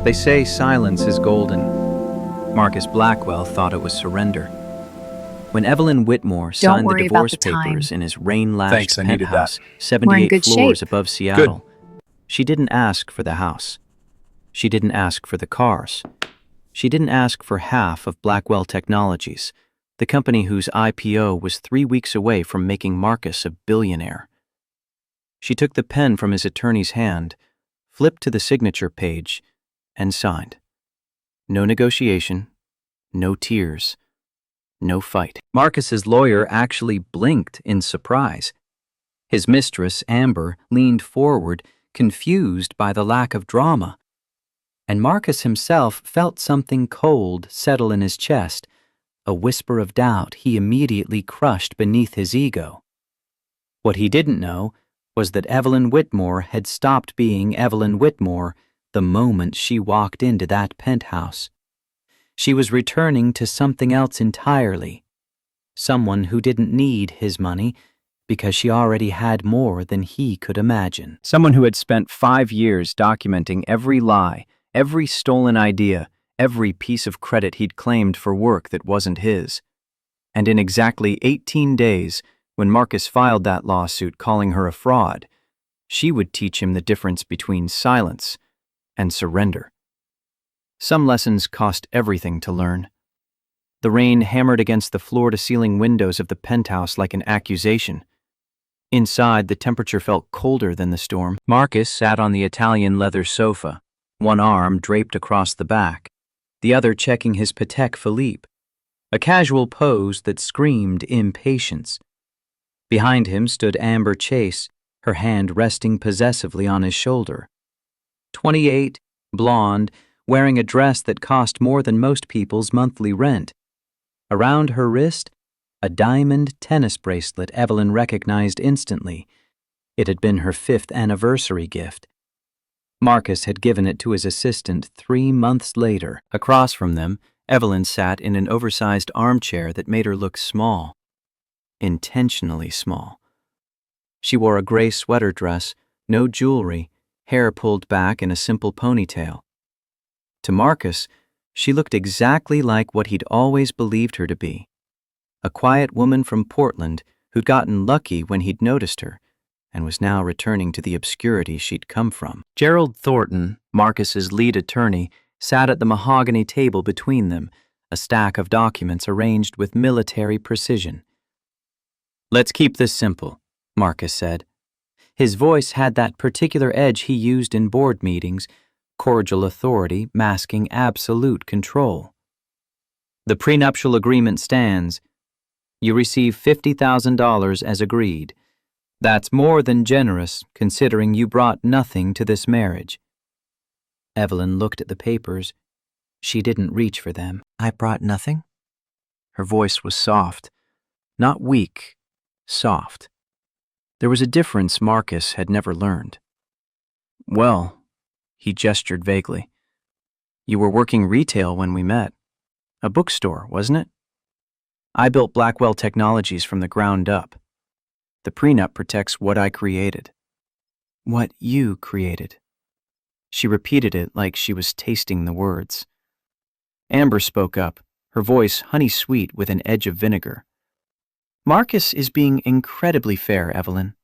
They say silence is golden. Marcus Blackwell thought it was surrender. When Evelyn Whitmore Don't signed the worry about divorce the time. papers in his rain-lashed Thanks, I needed penthouse, that. We're in 78 good floors shape. above Seattle, she didn't ask for the house. She didn't ask for the cars. She didn't ask for half of Blackwell Technologies, the company whose IPO was 3 weeks away from making Marcus a billionaire. She took the pen from his attorney's hand, flipped to the signature page, and signed. No negotiation, no tears, no fight. Marcus's lawyer actually blinked in surprise. His mistress, Amber, leaned forward, confused by the lack of drama. And Marcus himself felt something cold settle in his chest, a whisper of doubt he immediately crushed beneath his ego. What he didn't know was that Evelyn Whitmore had stopped being Evelyn Whitmore the moment she walked into that penthouse. She was returning to something else entirely, someone who didn't need his money because she already had more than he could imagine. Someone who had spent 5 years documenting every lie, every stolen idea, every piece of credit he'd claimed for work that wasn't his. And in exactly 18 days, when Marcus filed that lawsuit calling her a fraud, she would teach him the difference between silence and surrender. Some lessons cost everything to learn. The rain hammered against the floor-to-ceiling windows of the penthouse like an accusation. Inside, the temperature felt colder than the storm. Marcus sat on the Italian leather sofa, one arm draped across the back, the other checking his Patek Philippe, a casual pose that screamed impatience. Behind him stood Amber Chase, her hand resting possessively on his shoulder. 28, blonde, wearing a dress that cost more than most people's monthly rent. Around her wrist, a diamond tennis bracelet Evelyn recognized instantly. It had been her 5th anniversary gift. Marcus had given it to his assistant 3 months later. Across from them, Evelyn sat in an oversized armchair that made her look small. Intentionally small. She wore a gray sweater dress, no jewelry, hair pulled back in a simple ponytail. To Marcus, she looked exactly like what he'd always believed her to be. A quiet woman from Portland who'd gotten lucky when he'd noticed her and was now returning to the obscurity she'd come from. Gerald Thornton, Marcus's lead attorney, sat at the mahogany table between them, a stack of documents arranged with military precision. "Let's keep this simple," Marcus said. His voice had that particular edge he used in board meetings, cordial authority masking absolute control. "The prenuptial agreement stands. You receive $50,000 as agreed. That's more than generous, considering you brought nothing to this marriage." Evelyn looked at the papers. She didn't reach for them. "I brought nothing?" Her voice was soft, not weak, soft. There was a difference Marcus had never learned. "Well," he gestured vaguely, "you were working retail when we met. A bookstore, wasn't it? I built Blackwell Technologies from the ground up. The prenup protects what I created." "What you created." She repeated it like she was tasting the words. Amber spoke up, her voice honey-sweet with an edge of vinegar. "Marcus is being incredibly fair, Evelyn.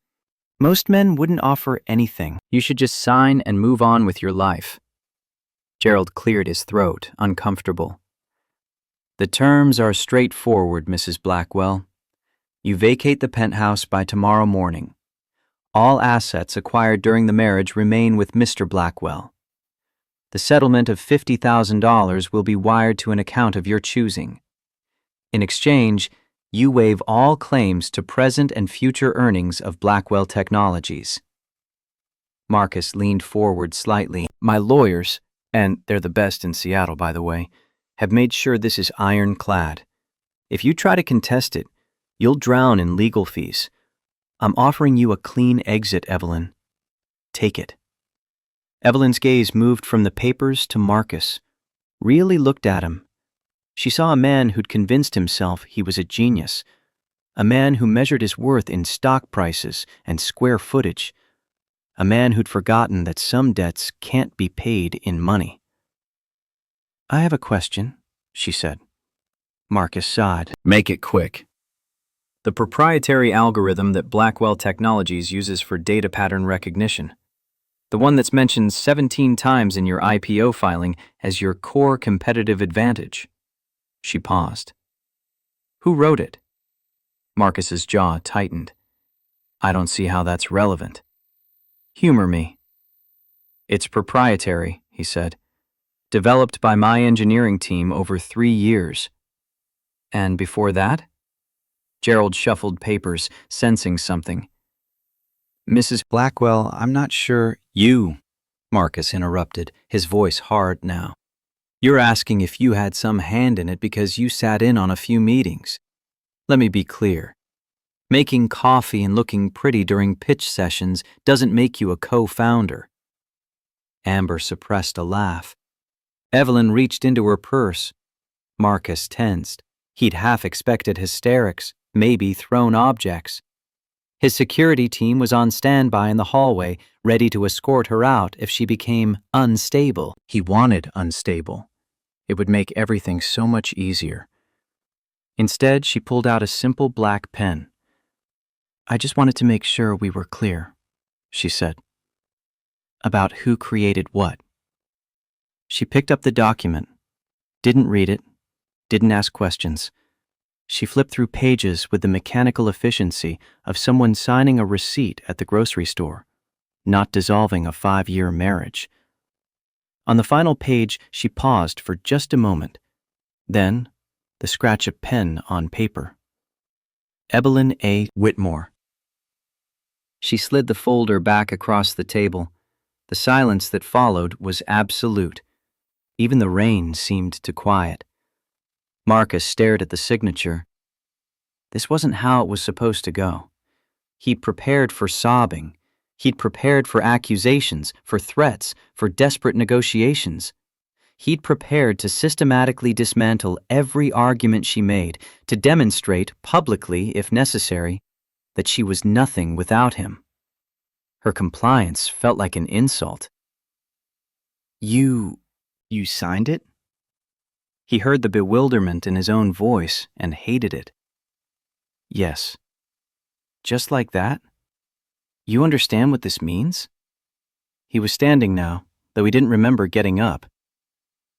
Most men wouldn't offer anything. You should just sign and move on with your life." Gerald cleared his throat, uncomfortable. "The terms are straightforward, Mrs. Blackwell. You vacate the penthouse by tomorrow morning. All assets acquired during the marriage remain with Mr. Blackwell. The settlement of $50,000 will be wired to an account of your choosing. In exchange, you waive all claims to present and future earnings of Blackwell Technologies." Marcus leaned forward slightly. "My lawyers, and they're the best in Seattle, by the way, have made sure this is ironclad. If you try to contest it, you'll drown in legal fees. I'm offering you a clean exit, Evelyn. Take it." Evelyn's gaze moved from the papers to Marcus, really looked at him. She saw a man who'd convinced himself he was a genius, a man who measured his worth in stock prices and square footage, a man who'd forgotten that some debts can't be paid in money. I have a question, she said. Marcus sighed. Make it quick. The proprietary algorithm that Blackwell Technologies uses for data pattern recognition. The one that's mentioned 17 times in your IPO filing as your core competitive advantage. She paused. Who wrote it? Marcus's jaw tightened. I don't see how that's relevant. Humor me. It's proprietary, he said. Developed by my engineering team over 3 years. And before that? Gerald shuffled papers, sensing something. Mrs. Blackwell, I'm not sure. You, Marcus interrupted, his voice hard now. You're asking if you had some hand in it because you sat in on a few meetings. Let me be clear. Making coffee and looking pretty during pitch sessions doesn't make you a co-founder. Amber suppressed a laugh. Evelyn reached into her purse. Marcus tensed. He'd half expected hysterics, maybe thrown objects. His security team was on standby in the hallway, ready to escort her out if she became unstable. He wanted unstable. It would make everything so much easier. Instead, she pulled out a simple black pen. I just wanted to make sure we were clear, she said. About who created what. She picked up the document, didn't read it, didn't ask questions. She flipped through pages with the mechanical efficiency of someone signing a receipt at the grocery store, not dissolving a 5-year marriage. On the final page, she paused for just a moment. Then, the scratch of pen on paper. Evelyn A. Whitmore. She slid the folder back across the table. The silence that followed was absolute. Even the rain seemed to quiet. Marcus stared at the signature. This wasn't how it was supposed to go. He'd prepared for sobbing. He'd prepared for accusations, for threats, for desperate negotiations. He'd prepared to systematically dismantle every argument she made, to demonstrate, publicly if necessary, that she was nothing without him. Her compliance felt like an insult. You signed it? He heard the bewilderment in his own voice and hated it. Yes. Just like that? You understand what this means? He was standing now, though he didn't remember getting up.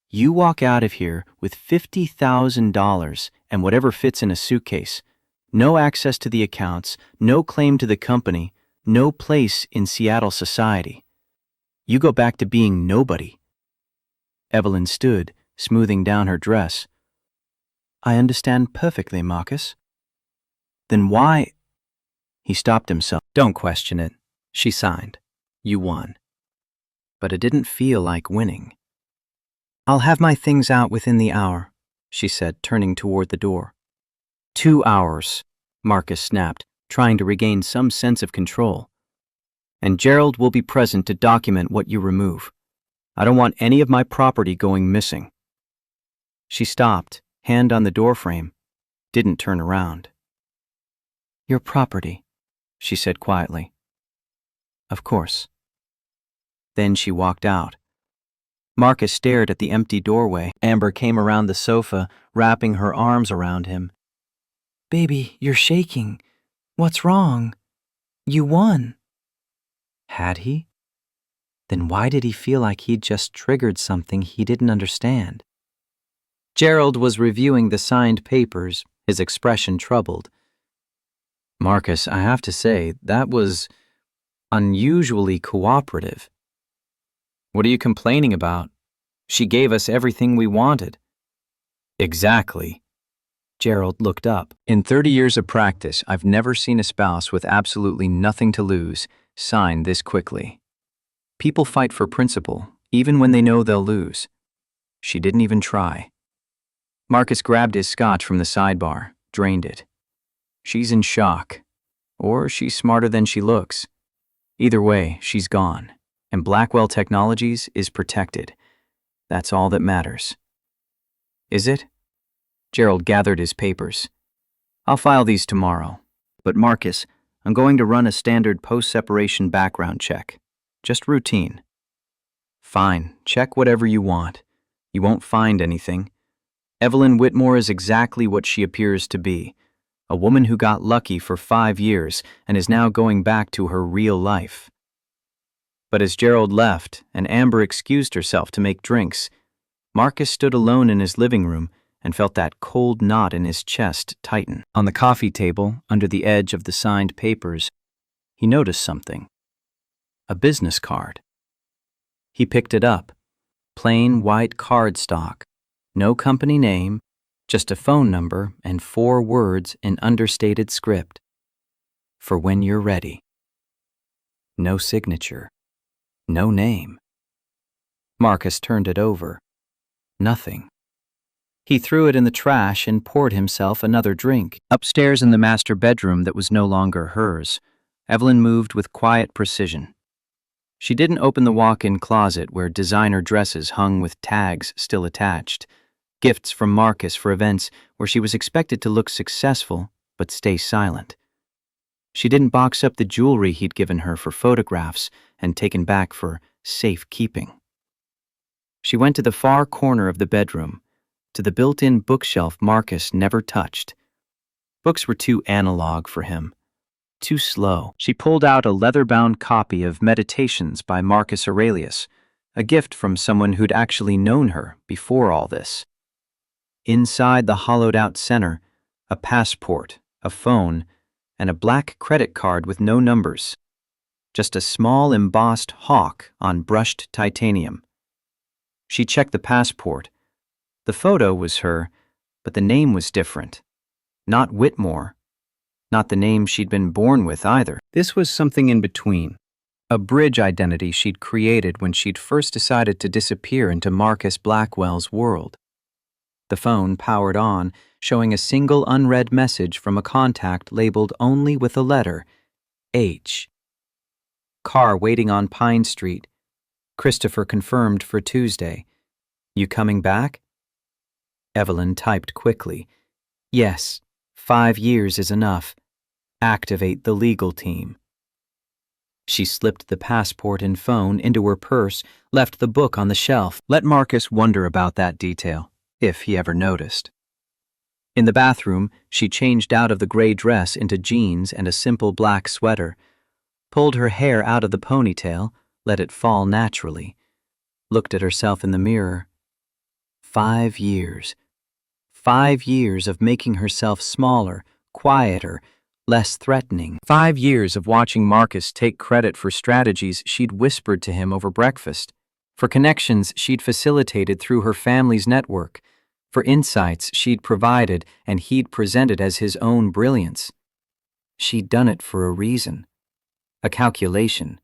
You walk out of here with $50,000 and whatever fits in a suitcase. No access to the accounts, no claim to the company, no place in Seattle society. You go back to being nobody. Evelyn stood, smoothing down her dress. I understand perfectly, Marcus. Then why? He stopped himself. Don't question it. She signed. You won. But it didn't feel like winning. I'll have my things out within the hour, she said, turning toward the door. 2 hours, Marcus snapped, trying to regain some sense of control. And Gerald will be present to document what you remove. I don't want any of my property going missing. She stopped, hand on the doorframe, didn't turn around. Your property, she said quietly. Of course. Then she walked out. Marcus stared at the empty doorway. Amber came around the sofa, wrapping her arms around him. Baby, you're shaking. What's wrong? You won. Had he? Then why did he feel like he'd just triggered something he didn't understand? Gerald was reviewing the signed papers, his expression troubled. Marcus, I have to say, that was unusually cooperative. What are you complaining about? She gave us everything we wanted. Exactly. Gerald looked up. In 30 years of practice, I've never seen a spouse with absolutely nothing to lose sign this quickly. People fight for principle, even when they know they'll lose. She didn't even try. Marcus grabbed his scotch from the sidebar, drained it. She's in shock. Or she's smarter than she looks. Either way, she's gone. And Blackwell Technologies is protected. That's all that matters. Is it? Gerald gathered his papers. I'll file these tomorrow. But Marcus, I'm going to run a standard post-separation background check. Just routine. Fine, check whatever you want. You won't find anything. Evelyn Whitmore is exactly what she appears to be, a woman who got lucky for 5 years and is now going back to her real life. But as Gerald left and Amber excused herself to make drinks, Marcus stood alone in his living room and felt that cold knot in his chest tighten. On the coffee table, under the edge of the signed papers, he noticed something. A business card. He picked it up. Plain white cardstock. No company name, just a phone number and 4 words in understated script. For when you're ready. No signature. No name. Marcus turned it over. Nothing. He threw it in the trash and poured himself another drink. Upstairs in the master bedroom that was no longer hers, Evelyn moved with quiet precision. She didn't open the walk-in closet where designer dresses hung with tags still attached, gifts from Marcus for events where she was expected to look successful but stay silent. She didn't box up the jewelry he'd given her for photographs and taken back for safekeeping. She went to the far corner of the bedroom, to the built-in bookshelf Marcus never touched. Books were too analog for him, too slow. She pulled out a leather-bound copy of Meditations by Marcus Aurelius, a gift from someone who'd actually known her before all this. Inside the hollowed-out center, a passport, a phone, and a black credit card with no numbers. Just a small embossed hawk on brushed titanium. She checked the passport. The photo was her, but the name was different. Not Whitmore. Not the name she'd been born with either. This was something in between. A bridge identity she'd created when she'd first decided to disappear into Marcus Blackwell's world. The phone powered on, showing a single unread message from a contact labeled only with a letter, H. Car waiting on Pine Street. Christopher confirmed for Tuesday. You coming back? Evelyn typed quickly. Yes, 5 years is enough. Activate the legal team. She slipped the passport and phone into her purse, left the book on the shelf. Let Marcus wonder about that detail, if he ever noticed. In the bathroom, she changed out of the gray dress into jeans and a simple black sweater, pulled her hair out of the ponytail, let it fall naturally, looked at herself in the mirror. 5 years. 5 years of making herself smaller, quieter, less threatening. 5 years of watching Marcus take credit for strategies she'd whispered to him over breakfast, for connections she'd facilitated through her family's network, for insights she'd provided and he'd presented as his own brilliance. She'd done it for a reason. A calculation.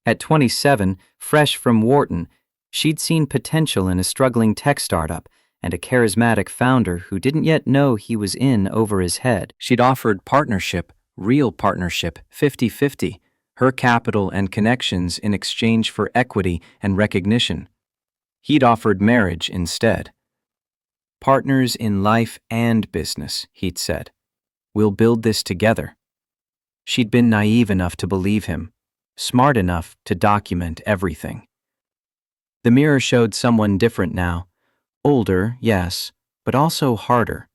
At 27, fresh from Wharton, she'd seen potential in a struggling tech startup and a charismatic founder who didn't yet know he was in over his head. She'd offered partnership, real partnership, 50-50, her capital and connections in exchange for equity and recognition. He'd offered marriage instead. Partners in life and business, he'd said. We'll build this together. She'd been naive enough to believe him, smart enough to document everything. The mirror showed someone different now. Older, yes, but also harder,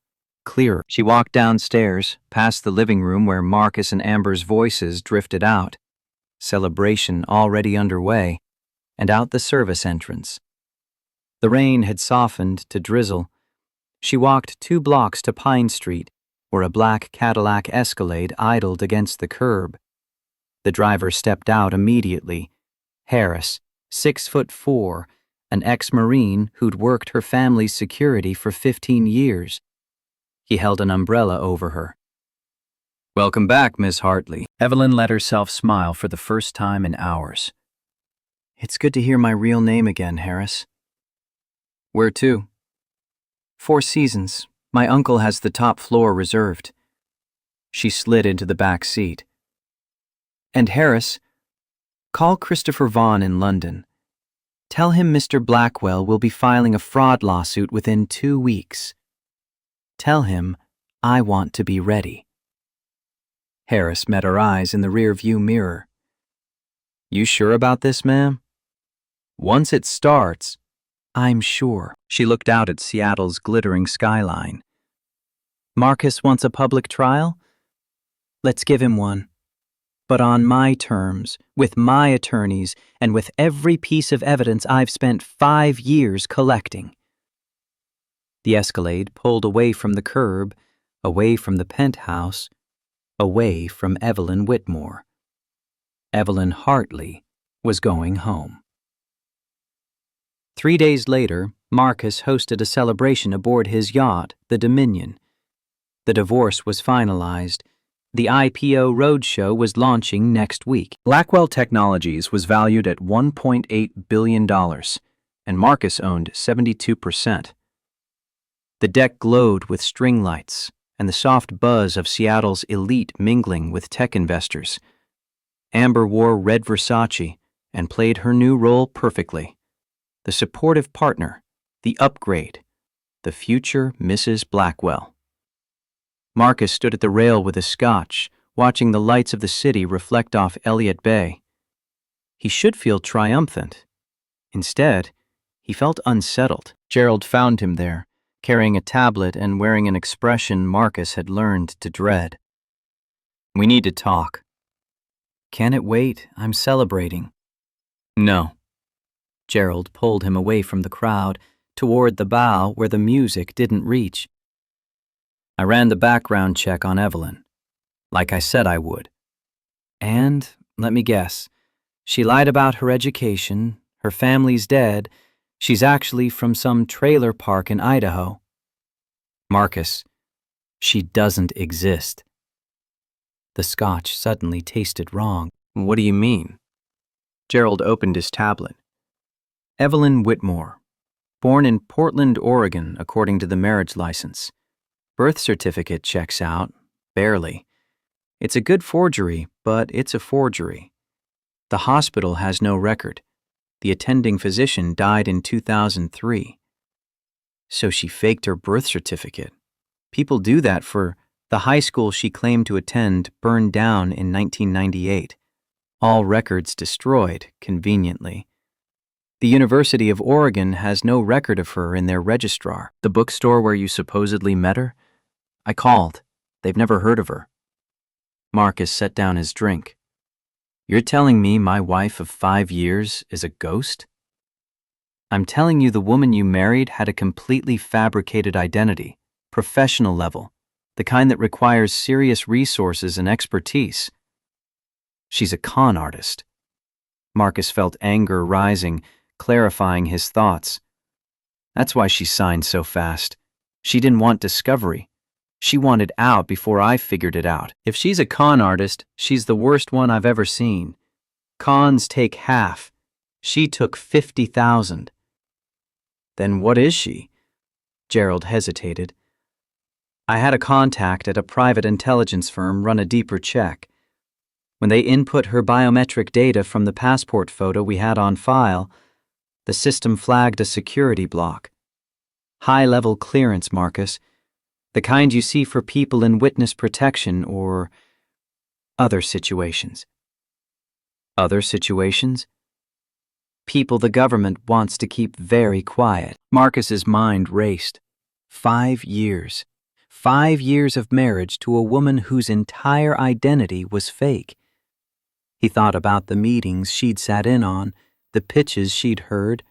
clearer. She walked downstairs, past the living room where Marcus and Amber's voices drifted out, celebration already underway, and out the service entrance. The rain had softened to drizzle. She walked 2 blocks to Pine Street, where a black Cadillac Escalade idled against the curb. The driver stepped out immediately. Harris, 6'4", an ex-Marine who'd worked her family's security for 15 years. He held an umbrella over her. Welcome back, Miss Hartley. Evelyn let herself smile for the first time in hours. It's good to hear my real name again, Harris. Where to? 4 Seasons. My uncle has the top floor reserved. She slid into the back seat. And Harris, call Christopher Vaughn in London. Tell him Mr. Blackwell will be filing a fraud lawsuit within 2 weeks. Tell him I want to be ready. Harris met her eyes in the rear-view mirror. You sure about this, ma'am? Once it starts, I'm sure. She looked out at Seattle's glittering skyline. Marcus wants a public trial? Let's give him one. But on my terms, with my attorneys, and with every piece of evidence I've spent 5 years collecting. The Escalade pulled away from the curb, away from the penthouse, away from Evelyn Whitmore. Evelyn Hartley was going home. 3 days later, Marcus hosted a celebration aboard his yacht, the Dominion. The divorce was finalized. The IPO roadshow was launching next week. Blackwell Technologies was valued at $1.8 billion, and Marcus owned 72%. The deck glowed with string lights and the soft buzz of Seattle's elite mingling with tech investors. Amber wore red Versace and played her new role perfectly. The supportive partner, the upgrade, the future Mrs. Blackwell. Marcus stood at the rail with a scotch, watching the lights of the city reflect off Elliott Bay. He should feel triumphant. Instead, he felt unsettled. Gerald found him there, carrying a tablet and wearing an expression Marcus had learned to dread. We need to talk. Can it wait? I'm celebrating. No. Gerald pulled him away from the crowd, toward the bow where the music didn't reach. I ran the background check on Evelyn, like I said I would. And, let me guess, she lied about her education, her family's dead, she's actually from some trailer park in Idaho. Marcus, she doesn't exist. The scotch suddenly tasted wrong. What do you mean? Gerald opened his tablet. Evelyn Whitmore, born in Portland, Oregon, according to the marriage license. Birth certificate checks out, barely. It's a good forgery, but it's a forgery. The hospital has no record. The attending physician died in 2003. So she faked her birth certificate. People do that for the high school she claimed to attend burned down in 1998. All records destroyed, conveniently. The University of Oregon has no record of her in their registrar. The bookstore where you supposedly met her? I called. They've never heard of her. Marcus set down his drink. You're telling me my wife of 5 years is a ghost? I'm telling you the woman you married had a completely fabricated identity, professional level, the kind that requires serious resources and expertise. She's a con artist. Marcus felt anger rising, clarifying his thoughts. That's why she signed so fast. She didn't want discovery. She wanted out before I figured it out. If she's a con artist, she's the worst one I've ever seen. Cons take half. She took 50,000. Then what is she? Gerald hesitated. I had a contact at a private intelligence firm run a deeper check. When they input her biometric data from the passport photo we had on file, the system flagged a security block. High-level clearance, Marcus. The kind you see for people in witness protection or other situations. Other situations? People the government wants to keep very quiet. Marcus's mind raced. 5 years. 5 years of marriage to a woman whose entire identity was fake. He thought about the meetings she'd sat in on, the pitches she'd heard,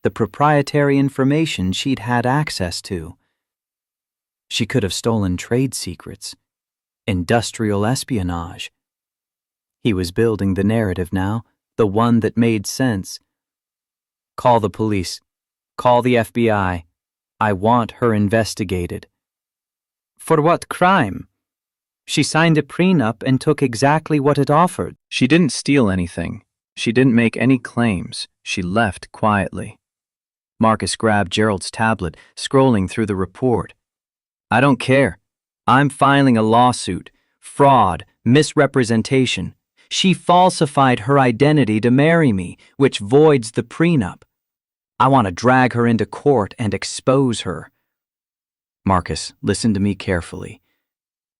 the proprietary information she'd had access to. She could have stolen trade secrets, industrial espionage. He was building the narrative now, the one that made sense. Call the police. Call the FBI. I want her investigated. For what crime? She signed a prenup and took exactly what it offered. She didn't steal anything. She didn't make any claims. She left quietly. Marcus grabbed Gerald's tablet, scrolling through the report. I don't care. I'm filing a lawsuit. Fraud, misrepresentation. She falsified her identity to marry me, which voids the prenup. I want to drag her into court and expose her. Marcus, listen to me carefully.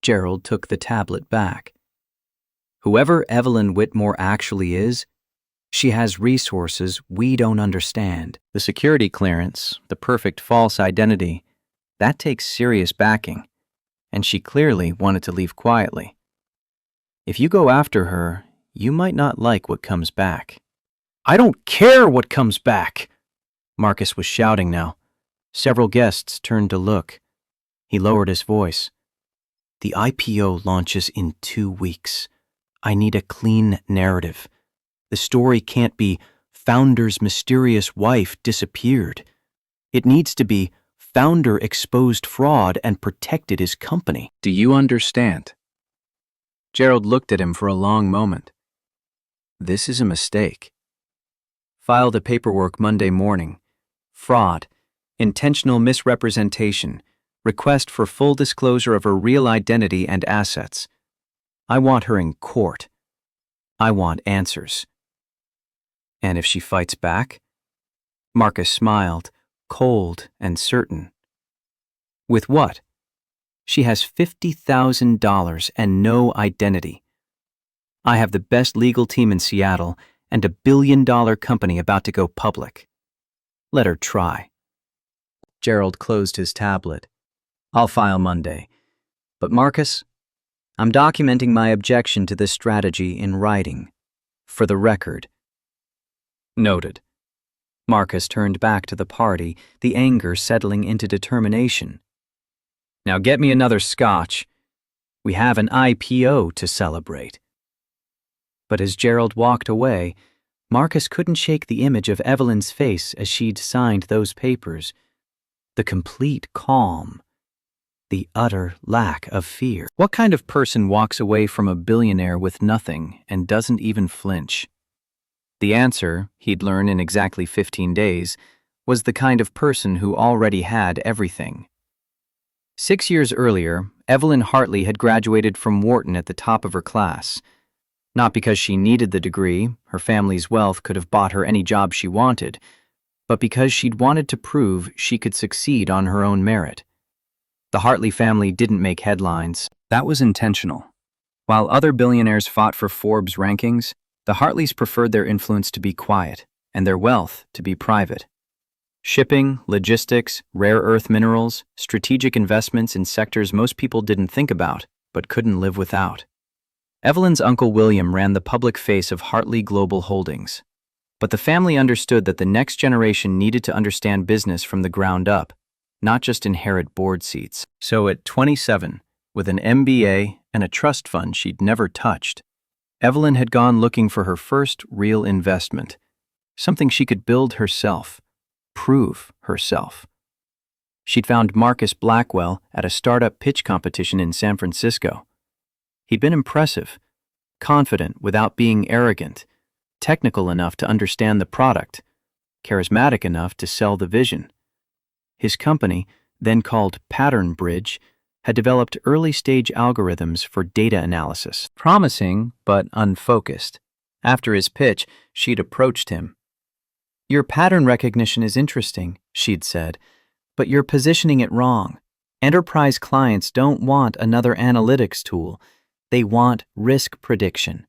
Gerald took the tablet back. Whoever Evelyn Whitmore actually is, She has resources we don't understand. The security clearance, the perfect false identity, that takes serious backing, and she clearly wanted to leave quietly. If you go after her, you might not like what comes back. I don't care what comes back! Marcus was shouting now. Several guests turned to look. He lowered his voice. The IPO launches in 2 weeks. I need a clean narrative. The story can't be founder's mysterious wife disappeared. It needs to be founder exposed fraud and protected his company. Do you understand? Gerald looked at him for a long moment. This is a mistake. File the paperwork Monday morning. Fraud, intentional misrepresentation, request for full disclosure of her real identity and assets. I want her in court. I want answers. And if she fights back? Marcus smiled, cold and certain. With what? She has $50,000 and no identity. I have the best legal team in Seattle and a billion-dollar company about to go public. Let her try. Gerald closed his tablet. I'll file Monday. But Marcus, I'm documenting my objection to this strategy in writing. For the record. Noted. Marcus turned back to the party, the anger settling into determination. Now get me another scotch. We have an IPO to celebrate. But as Gerald walked away, Marcus couldn't shake the image of Evelyn's face as she'd signed those papers. The complete calm. The utter lack of fear. What kind of person walks away from a billionaire with nothing and doesn't even flinch? The answer, he'd learn in exactly 15 days, was the kind of person who already had everything. 6 years earlier, Evelyn Hartley had graduated from Wharton at the top of her class. Not because she needed the degree, her family's wealth could have bought her any job she wanted, but because she'd wanted to prove she could succeed on her own merit. The Hartley family didn't make headlines. That was intentional. While other billionaires fought for Forbes rankings, the Hartleys preferred their influence to be quiet and their wealth to be private. Shipping, logistics, rare earth minerals, strategic investments in sectors most people didn't think about, but couldn't live without. Evelyn's uncle William ran the public face of Hartley Global Holdings. But the family understood that the next generation needed to understand business from the ground up, not just inherit board seats. So at 27, with an MBA and a trust fund she'd never touched, Evelyn had gone looking for her first real investment, something she could build herself, prove herself. She'd found Marcus Blackwell at a startup pitch competition in San Francisco. He'd been impressive, confident without being arrogant, technical enough to understand the product, charismatic enough to sell the vision. His company, then called Pattern Bridge, had developed early-stage algorithms for data analysis. Promising, but unfocused. After his pitch, she'd approached him. Your pattern recognition is interesting, she'd said, but you're positioning it wrong. Enterprise clients don't want another analytics tool. They want risk prediction.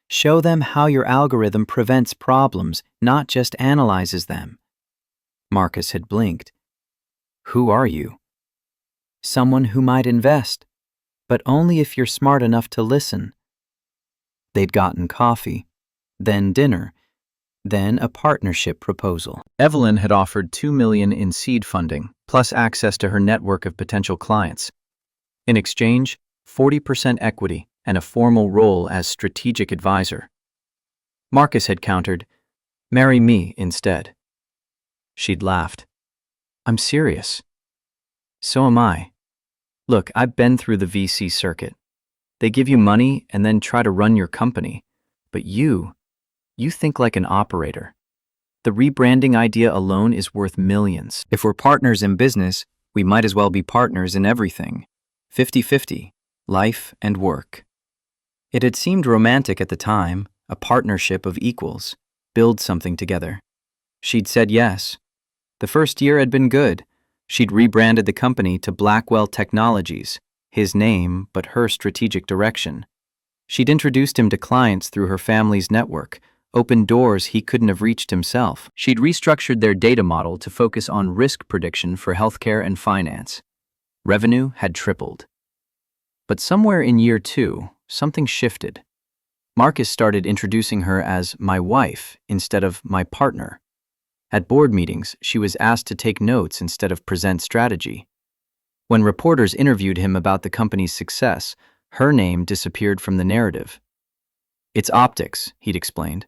Show them how your algorithm prevents problems, not just analyzes them. Marcus had blinked. Who are you? Someone who might invest, but only if you're smart enough to listen. They'd gotten coffee, then dinner, then a partnership proposal. Evelyn had offered $2 million in seed funding, plus access to her network of potential clients. In exchange, 40% equity and a formal role as strategic advisor. Marcus had countered, marry me instead. She'd laughed. I'm serious. So am I. Look, I've been through the VC circuit. They give you money and then try to run your company. But you think like an operator. The rebranding idea alone is worth millions. If we're partners in business, we might as well be partners in everything. 50-50, life and work. It had seemed romantic at the time, a partnership of equals, build something together. She'd said yes. The first year had been good. She'd rebranded the company to Blackwell Technologies, his name but her strategic direction. She'd introduced him to clients through her family's network, opened doors he couldn't have reached himself. She'd restructured their data model to focus on risk prediction for healthcare and finance. Revenue had tripled. But somewhere in year 2, something shifted. Marcus started introducing her as my wife instead of my partner. At board meetings, she was asked to take notes instead of present strategy. When reporters interviewed him about the company's success, her name disappeared from the narrative. It's optics, he'd explained.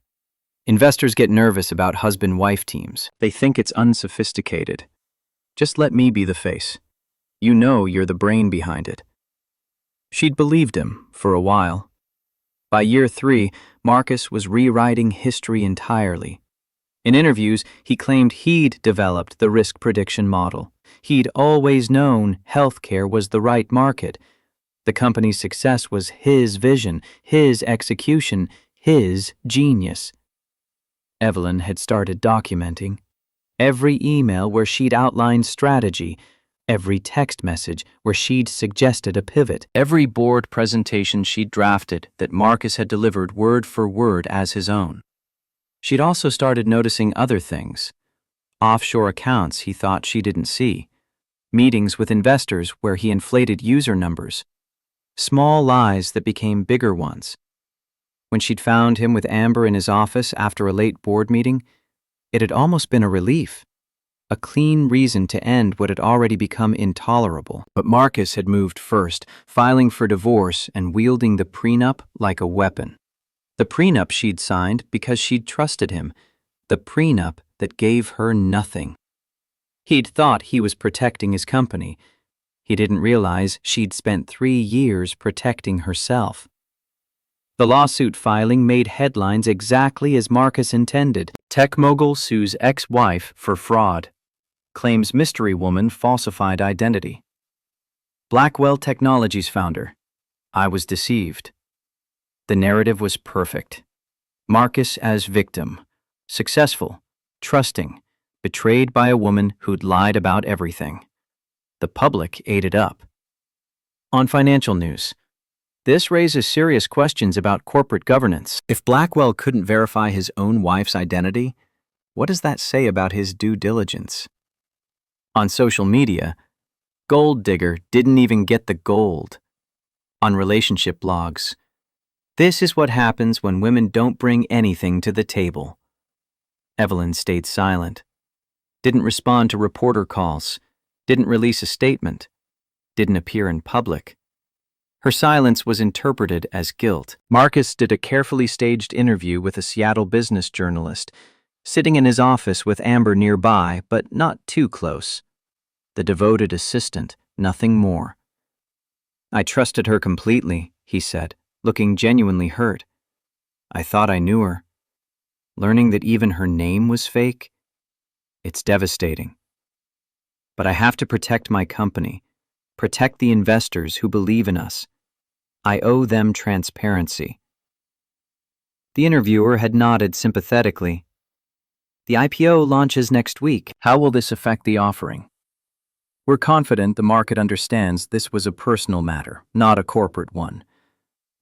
Investors get nervous about husband-wife teams. They think it's unsophisticated. Just let me be the face. You know you're the brain behind it. She'd believed him for a while. By year 3, Marcus was rewriting history entirely. In interviews, he claimed he'd developed the risk prediction model. He'd always known healthcare was the right market. The company's success was his vision, his execution, his genius. Evelyn had started documenting. Every email where she'd outlined strategy, every text message where she'd suggested a pivot, every board presentation she'd drafted that Marcus had delivered word for word as his own. She'd also started noticing other things. Offshore accounts he thought she didn't see. Meetings with investors where he inflated user numbers. Small lies that became bigger ones. When she'd found him with Amber in his office after a late board meeting, it had almost been a relief. A clean reason to end what had already become intolerable. But Marcus had moved first, filing for divorce and wielding the prenup like a weapon. The prenup she'd signed because she'd trusted him. The prenup that gave her nothing. He'd thought he was protecting his company. He didn't realize she'd spent 3 years protecting herself. The lawsuit filing made headlines exactly as Marcus intended. Tech mogul sues ex-wife for fraud. Claims mystery woman falsified identity. Blackwell Technologies founder. I was deceived. The narrative was perfect. Marcus as victim. Successful. Trusting. Betrayed by a woman who'd lied about everything. The public ate it up. On financial news. This raises serious questions about corporate governance. If Blackwell couldn't verify his own wife's identity, what does that say about his due diligence? On social media, Gold Digger didn't even get the gold. On relationship blogs, this is what happens when women don't bring anything to the table. Evelyn stayed silent. Didn't respond to reporter calls. Didn't release a statement. Didn't appear in public. Her silence was interpreted as guilt. Marcus did a carefully staged interview with a Seattle business journalist, sitting in his office with Amber nearby, but not too close. The devoted assistant, nothing more. I trusted her completely, he said, looking genuinely hurt. I thought I knew her. Learning that even her name was fake, it's devastating. But I have to protect my company, protect the investors who believe in us. I owe them transparency. The interviewer had nodded sympathetically. The IPO launches next week. How will this affect the offering? We're confident the market understands this was a personal matter, not a corporate one.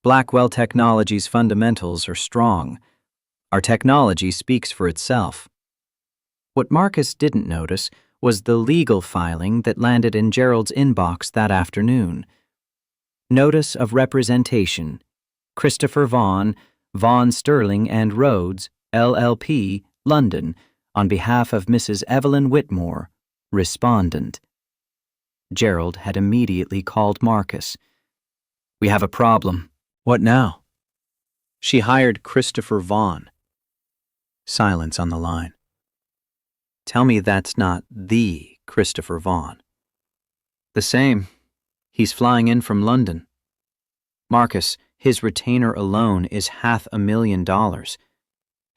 Blackwell Technologies' fundamentals are strong. Our technology speaks for itself. What Marcus didn't notice was the legal filing that landed in Gerald's inbox that afternoon. Notice of representation. Christopher Vaughan, Vaughan Sterling and Rhodes, LLP, London, on behalf of Mrs. Evelyn Whitmore, respondent. Gerald had immediately called Marcus. We have a problem. What now? She hired Christopher Vaughan. Silence on the line. Tell me that's not the Christopher Vaughan. The same. He's flying in from London. Marcus, his retainer alone is $500,000.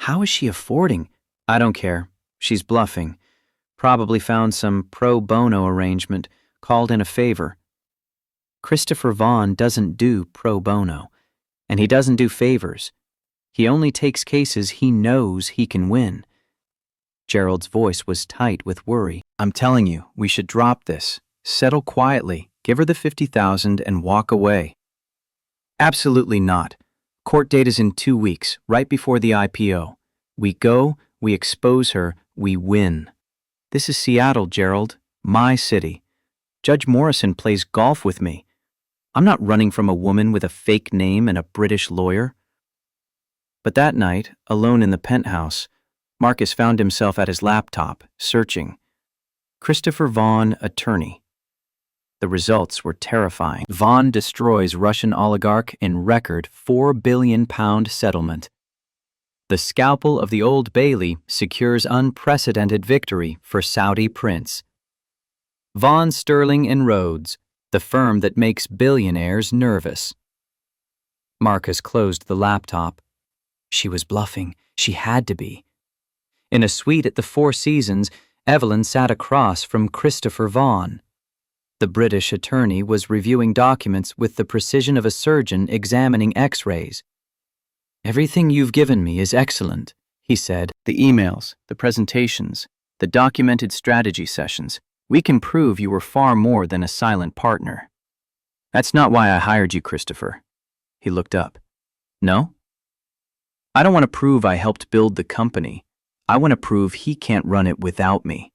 How is she affording? I don't care. She's bluffing. Probably found some pro bono arrangement, called in a favor. Christopher Vaughan doesn't do pro bono, and he doesn't do favors. He only takes cases he knows he can win. Gerald's voice was tight with worry. I'm telling you, we should drop this. Settle quietly, give her the $50,000 and walk away. Absolutely not. Court date is in 2 weeks, right before the IPO. We go, we expose her, we win. This is Seattle, Gerald, my city. Judge Morrison plays golf with me. I'm not running from a woman with a fake name and a British lawyer. But that night, alone in the penthouse, Marcus found himself at his laptop, searching. Christopher Vaughn, attorney. The results were terrifying. Vaughn destroys Russian oligarch in record £4 billion settlement. The scalpel of the Old Bailey secures unprecedented victory for Saudi prince. Vaughn, Sterling and Rhodes, the firm that makes billionaires nervous. Marcus closed the laptop. She was bluffing. She had to be. In a suite at the Four Seasons, Evelyn sat across from Christopher Vaughn. The British attorney was reviewing documents with the precision of a surgeon examining X-rays. "Everything you've given me is excellent," he said. "The emails, the presentations, the documented strategy sessions. We can prove you were far more than a silent partner." "That's not why I hired you, Christopher." He looked up. "No? I don't want to prove I helped build the company. I want to prove he can't run it without me."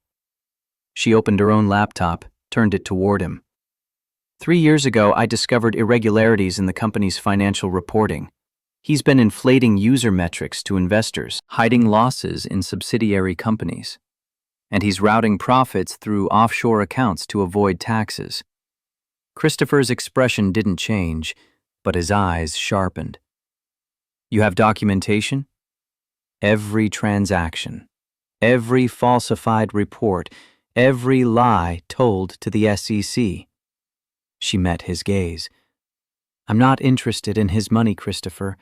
She opened her own laptop, turned it toward him. 3 years ago, I discovered irregularities in the company's financial reporting. He's been inflating user metrics to investors, hiding losses in subsidiary companies. And he's routing profits through offshore accounts to avoid taxes. Christopher's expression didn't change, but his eyes sharpened. "You have documentation?" "Every transaction, every falsified report, every lie told to the SEC. She met his gaze. "I'm not interested in his money, Christopher.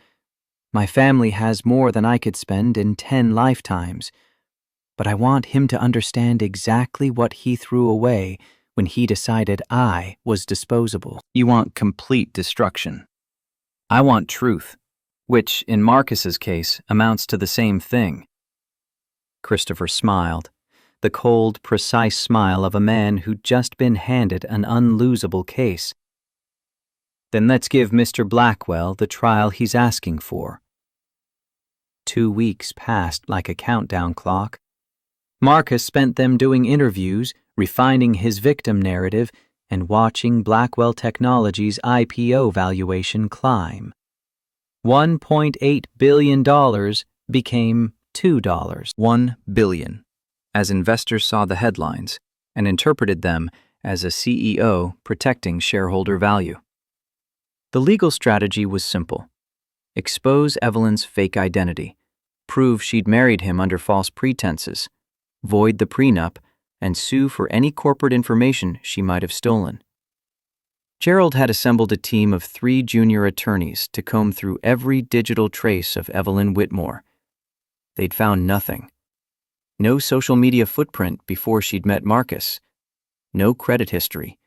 My family has more than I could spend in 10 lifetimes. But I want him to understand exactly what he threw away when he decided I was disposable." "You want complete destruction. I want truth, which, in Marcus's case, amounts to the same thing." Christopher smiled, the cold, precise smile of a man who'd just been handed an unlosable case. "Then let's give Mr. Blackwell the trial he's asking for." 2 weeks passed like a countdown clock. Marcus spent them doing interviews, refining his victim narrative, and watching Blackwell Technologies' IPO valuation climb. $1.8 billion became $2. $1 billion, as investors saw the headlines and interpreted them as a CEO protecting shareholder value. The legal strategy was simple. Expose Evelyn's fake identity, prove she'd married him under false pretenses, void the prenup, and sue for any corporate information she might have stolen. Gerald had assembled a team of 3 junior attorneys to comb through every digital trace of Evelyn Whitmore. They'd found nothing. No social media footprint before she'd met Marcus. No credit history.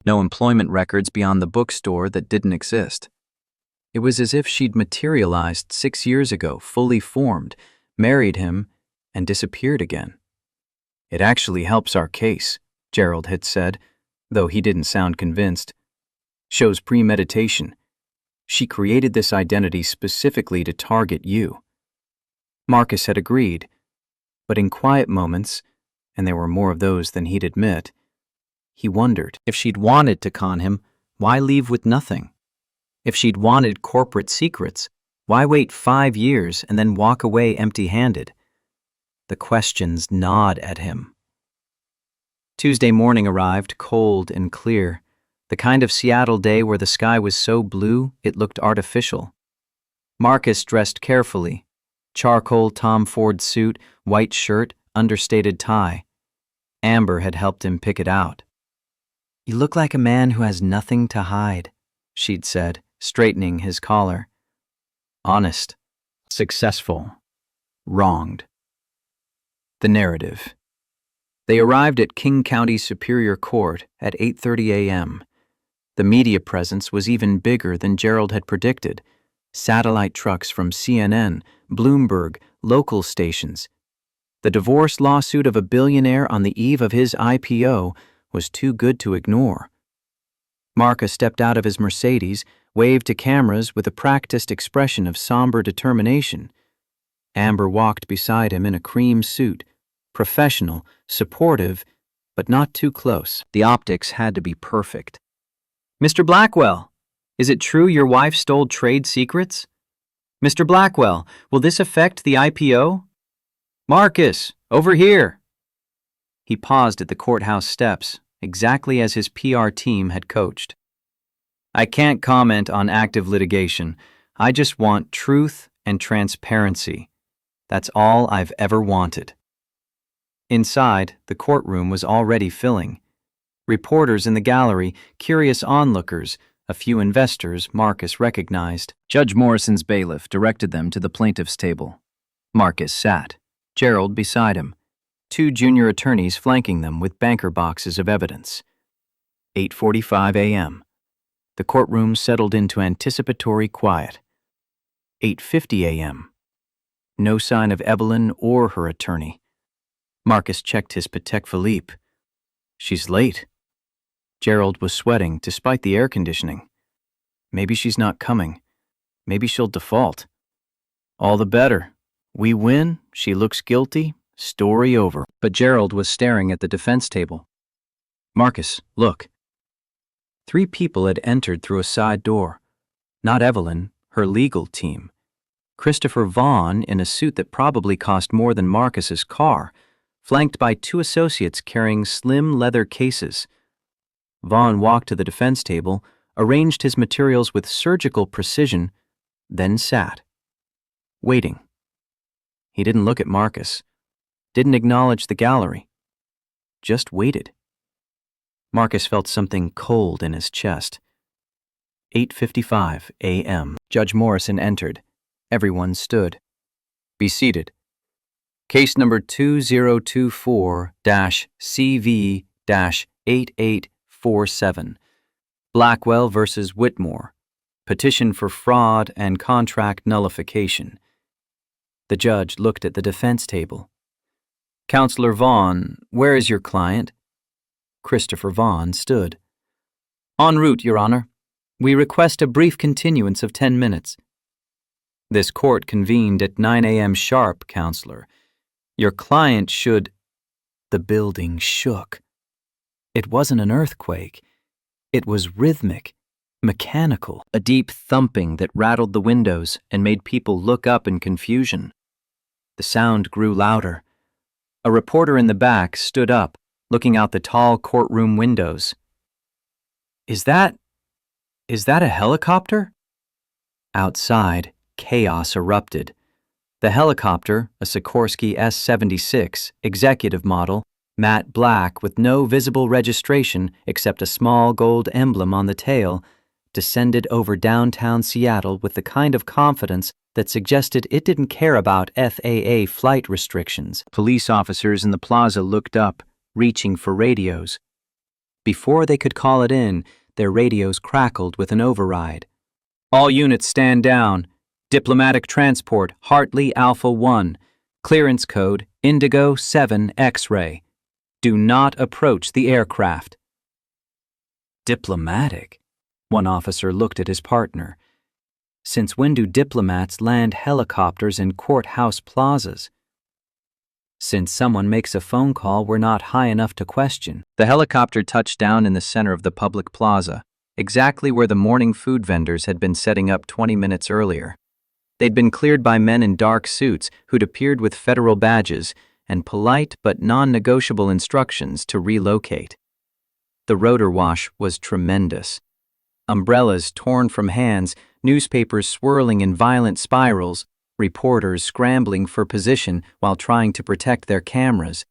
No employment records beyond the bookstore that didn't exist. It was as if she'd materialized 6 years ago, fully formed, married him, and disappeared again. "It actually helps our case," Gerald had said, though he didn't sound convinced. "Shows premeditation. She created this identity specifically to target you." Marcus had agreed, but in quiet moments, and there were more of those than he'd admit, he wondered, if she'd wanted to con him, why leave with nothing? If she'd wanted corporate secrets, why wait 5 years and then walk away empty-handed? The questions gnawed at him. Tuesday morning arrived, cold and clear, the kind of Seattle day where the sky was so blue it looked artificial. Marcus dressed carefully, charcoal Tom Ford suit, white shirt, understated tie. Amber had helped him pick it out. "You look like a man who has nothing to hide," she'd said, straightening his collar. Honest, successful, wronged. The narrative. They arrived at King County Superior Court at 8:30 a.m. The media presence was even bigger than Gerald had predicted. Satellite trucks from CNN, Bloomberg, local stations. The divorce lawsuit of a billionaire on the eve of his IPO was too good to ignore. Marcus stepped out of his Mercedes, waved to cameras with a practiced expression of somber determination. Amber walked beside him in a cream suit, professional, supportive, but not too close. The optics had to be perfect. "Mr. Blackwell, is it true your wife stole trade secrets? Mr. Blackwell, will this affect the IPO? Marcus, over here!" He paused at the courthouse steps, exactly as his PR team had coached. "I can't comment on active litigation. I just want truth and transparency. That's all I've ever wanted." Inside, the courtroom was already filling. Reporters in the gallery, curious onlookers, a few investors Marcus recognized. Judge Morrison's bailiff directed them to the plaintiff's table. Marcus sat, Gerald beside him, two junior attorneys flanking them with banker boxes of evidence. 8:45 a.m. The courtroom settled into anticipatory quiet. 8:50 a.m. No sign of Evelyn or her attorney. Marcus checked his Patek Philippe. She's late. Gerald was sweating despite the air conditioning. Maybe she's not coming. Maybe she'll default. All the better. We win, she looks guilty, story over. But Gerald was staring at the defense table. "Marcus, look." 3 people had entered through a side door. Not Evelyn, her legal team. Christopher Vaughn in a suit that probably cost more than Marcus's car, flanked by 2 associates carrying slim leather cases. Vaughn walked to the defense table, arranged his materials with surgical precision, then sat, waiting. He didn't look at Marcus, didn't acknowledge the gallery, just waited. Marcus felt something cold in his chest. 8:55 a.m. Judge Morrison entered. Everyone stood. "Be seated. Case number 2024-CV-8847. Blackwell versus Whitmore. Petition for fraud and contract nullification." The judge looked at the defense table. "Counselor Vaughn, where is your client?" Christopher Vaughn stood. "En route, Your Honor. We request a brief continuance of 10 minutes. This court convened at 9 a.m. sharp, Counselor. Your client should—" The building shook. It wasn't an earthquake. It was rhythmic, mechanical, a deep thumping that rattled the windows and made people look up in confusion. The sound grew louder. A reporter in the back stood up, looking out the tall courtroom windows. Is that a helicopter?" Outside, chaos erupted. The helicopter, a Sikorsky S-76, executive model, matte black with no visible registration except a small gold emblem on the tail, descended over downtown Seattle with the kind of confidence that suggested it didn't care about FAA flight restrictions. Police officers in the plaza looked up, reaching for radios. Before they could call it in, their radios crackled with an override. "All units stand down. Diplomatic transport, Hartley Alpha 1. Clearance code, Indigo 7 X-ray. Do not approach the aircraft." Diplomatic? One officer looked at his partner. Since when do diplomats land helicopters in courthouse plazas? Since someone makes a phone call we're not high enough to question. The helicopter touched down in the center of the public plaza, exactly where the morning food vendors had been setting up 20 minutes earlier. They'd been cleared by men in dark suits who'd appeared with federal badges and polite but non-negotiable instructions to relocate. The rotor wash was tremendous. Umbrellas torn from hands, newspapers swirling in violent spirals, reporters scrambling for position while trying to protect their cameras.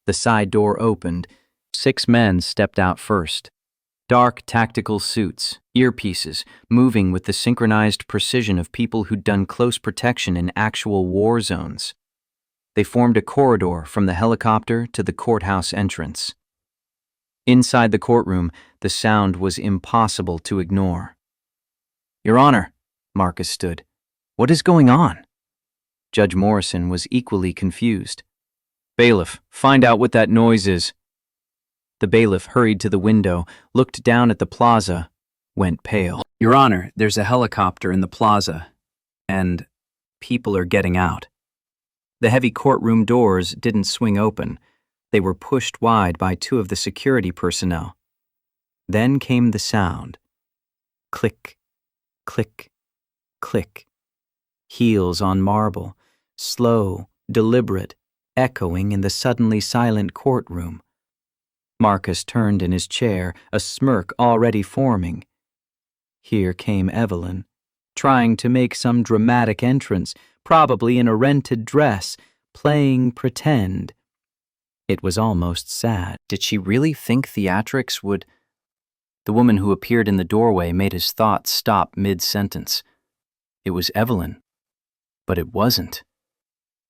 The side door opened. 6 men stepped out first. Dark tactical suits, earpieces, moving with the synchronized precision of people who'd done close protection in actual war zones. They formed a corridor from the helicopter to the courthouse entrance. Inside the courtroom, the sound was impossible to ignore. "Your Honor," Marcus stood. "What is going on?" Judge Morrison was equally confused. "Bailiff, find out what that noise is." The bailiff hurried to the window, looked down at the plaza, went pale. "Your Honor, there's a helicopter in the plaza, and people are getting out." The heavy courtroom doors didn't swing open. They were pushed wide by two of the security personnel. Then came the sound. Click, click, click. Heels on marble, slow, deliberate, echoing in the suddenly silent courtroom. Marcus turned in his chair, a smirk already forming. Here came Evelyn, trying to make some dramatic entrance, probably in a rented dress, playing pretend. It was almost sad. Did she really think theatrics would... The woman who appeared in the doorway made his thoughts stop mid-sentence. It was Evelyn. But it wasn't.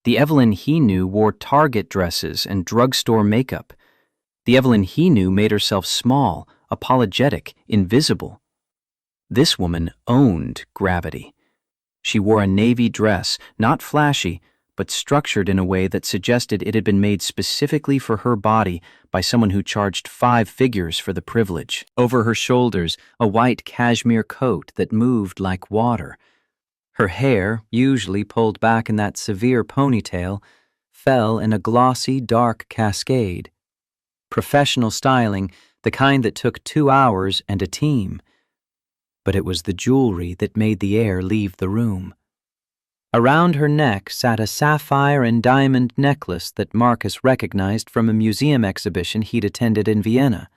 The Evelyn he knew wore Target dresses and drugstore makeup. The Evelyn he knew made herself small, apologetic, invisible. This woman owned gravity. She wore a navy dress, not flashy, but structured in a way that suggested it had been made specifically for her body by someone who charged 5 figures for the privilege. Over her shoulders, a white cashmere coat that moved like water. Her hair, usually pulled back in that severe ponytail, fell in a glossy, dark cascade. Professional styling, the kind that took 2 hours and a team. But it was the jewelry that made the air leave the room. Around her neck sat a sapphire and diamond necklace that Marcus recognized from a museum exhibition he'd attended in Vienna.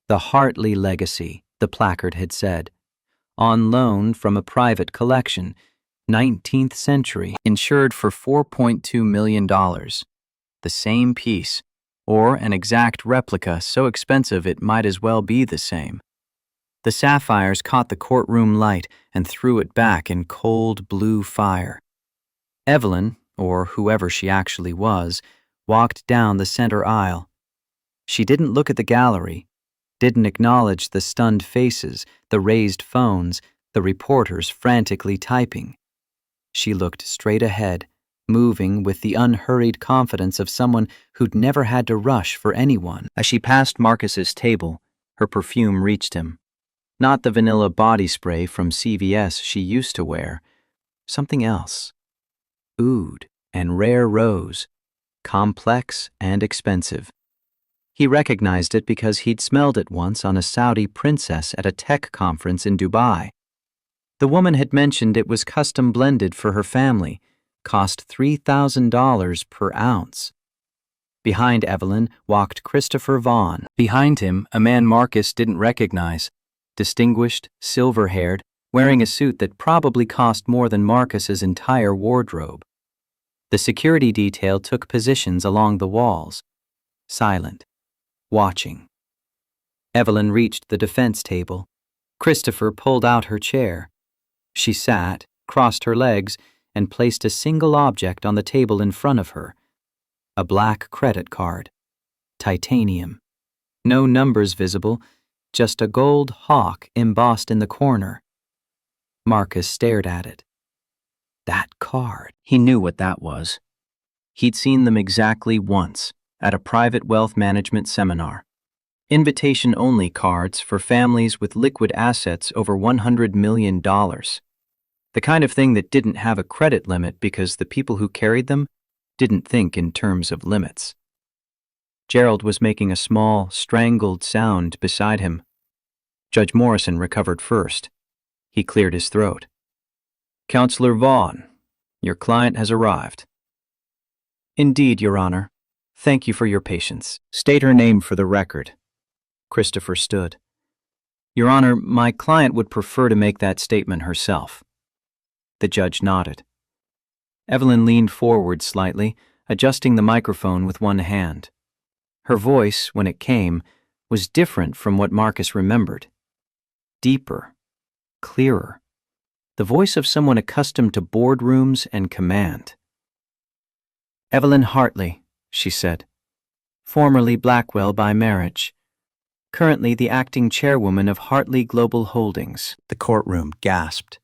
The Hartley Legacy, the placard had said. On loan from a private collection, 19th century, insured for $4.2 million. The same piece, or an exact replica so expensive it might as well be the same. The sapphires caught the courtroom light and threw it back in cold blue fire. Evelyn, or whoever she actually was, walked down the center aisle. She didn't look at the gallery, didn't acknowledge the stunned faces, the raised phones, the reporters frantically typing. She looked straight ahead, moving with the unhurried confidence of someone who'd never had to rush for anyone. As she passed Marcus's table, her perfume reached him. Not the vanilla body spray from CVS she used to wear. Something else. Oud and rare rose, complex and expensive. He recognized it because he'd smelled it once on a Saudi princess at a tech conference in Dubai. The woman had mentioned it was custom blended for her family, cost $3,000 per ounce. Behind Evelyn walked Christopher Vaughn. Behind him, a man Marcus didn't recognize. Distinguished, silver-haired, wearing a suit that probably cost more than Marcus's entire wardrobe. The security detail took positions along the walls, silent, watching. Evelyn reached the defense table. Christopher pulled out her chair. She sat, crossed her legs, and placed a single object on the table in front of her. A black credit card. Titanium. No numbers visible, just a gold hawk embossed in the corner. Marcus stared at it. That card. He knew what that was. He'd seen them exactly once, at a private wealth management seminar. Invitation-only cards for families with liquid assets over $100 million. The kind of thing that didn't have a credit limit because the people who carried them didn't think in terms of limits. Gerald was making a small, strangled sound beside him. Judge Morrison recovered first. He cleared his throat. "Counselor Vaughn, your client has arrived." "Indeed, Your Honor. Thank you for your patience. State her name for the record." Christopher stood. "Your Honor, my client would prefer to make that statement herself." The judge nodded. Evelyn leaned forward slightly, adjusting the microphone with one hand. Her voice, when it came, was different from what Marcus remembered. Deeper, clearer. The voice of someone accustomed to boardrooms and command. "Evelyn Hartley," she said. "Formerly Blackwell by marriage. Currently the acting chairwoman of Hartley Global Holdings." The courtroom gasped.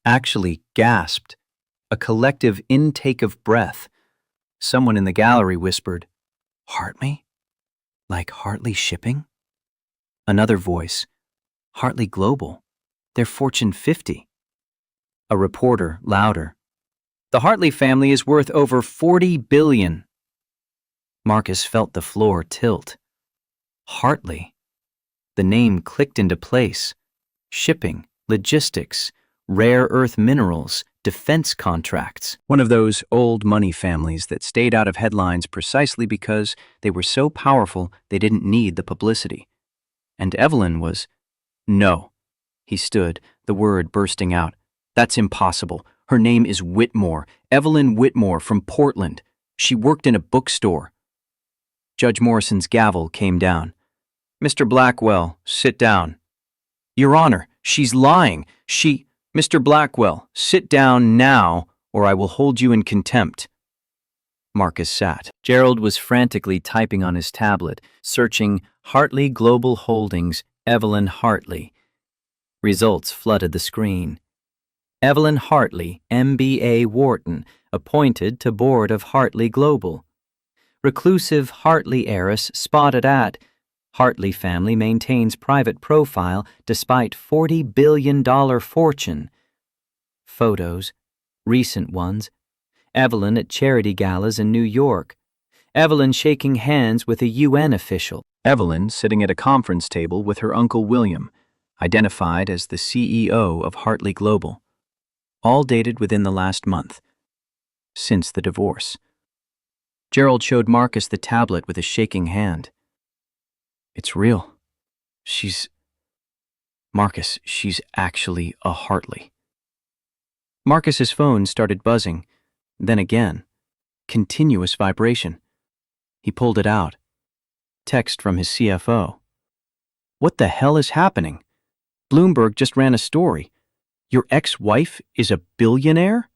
Actually gasped. A collective intake of breath. Someone in the gallery whispered, "Hartley? Like Hartley Shipping?" Another voice, "Hartley Global. They're Fortune 50. A reporter, louder, The Hartley family is worth over $40 billion. Marcus felt the floor tilt. Hartley. The name clicked into place. Shipping, logistics, rare earth minerals, defense contracts. One of those old money families that stayed out of headlines precisely because they were so powerful they didn't need the publicity. And Evelyn was... No. He stood, the word bursting out. That's impossible. Her name is Whitmore, Evelyn Whitmore from Portland. She worked in a bookstore. Judge Morrison's gavel came down. Mr. Blackwell, sit down. Your Honor, she's lying. Mr. Blackwell, sit down now, or I will hold you in contempt. Marcus sat. Gerald was frantically typing on his tablet, searching Hartley Global Holdings, Evelyn Hartley. Results flooded the screen. Evelyn Hartley, MBA Wharton, appointed to board of Hartley Global. Reclusive Hartley heiress spotted at Hartley family maintains private profile despite $40 billion fortune. Photos, recent ones. Evelyn at charity galas in New York. Evelyn shaking hands with a UN official. Evelyn sitting at a conference table with her uncle William, identified as the CEO of Hartley Global. All dated within the last month, since the divorce. Gerald showed Marcus the tablet with a shaking hand. It's real. Marcus, she's actually a Hartley. Marcus's phone started buzzing, then again. Continuous vibration. He pulled it out. Text from his CFO. What the hell is happening? Bloomberg just ran a story. Your ex-wife is a billionaire?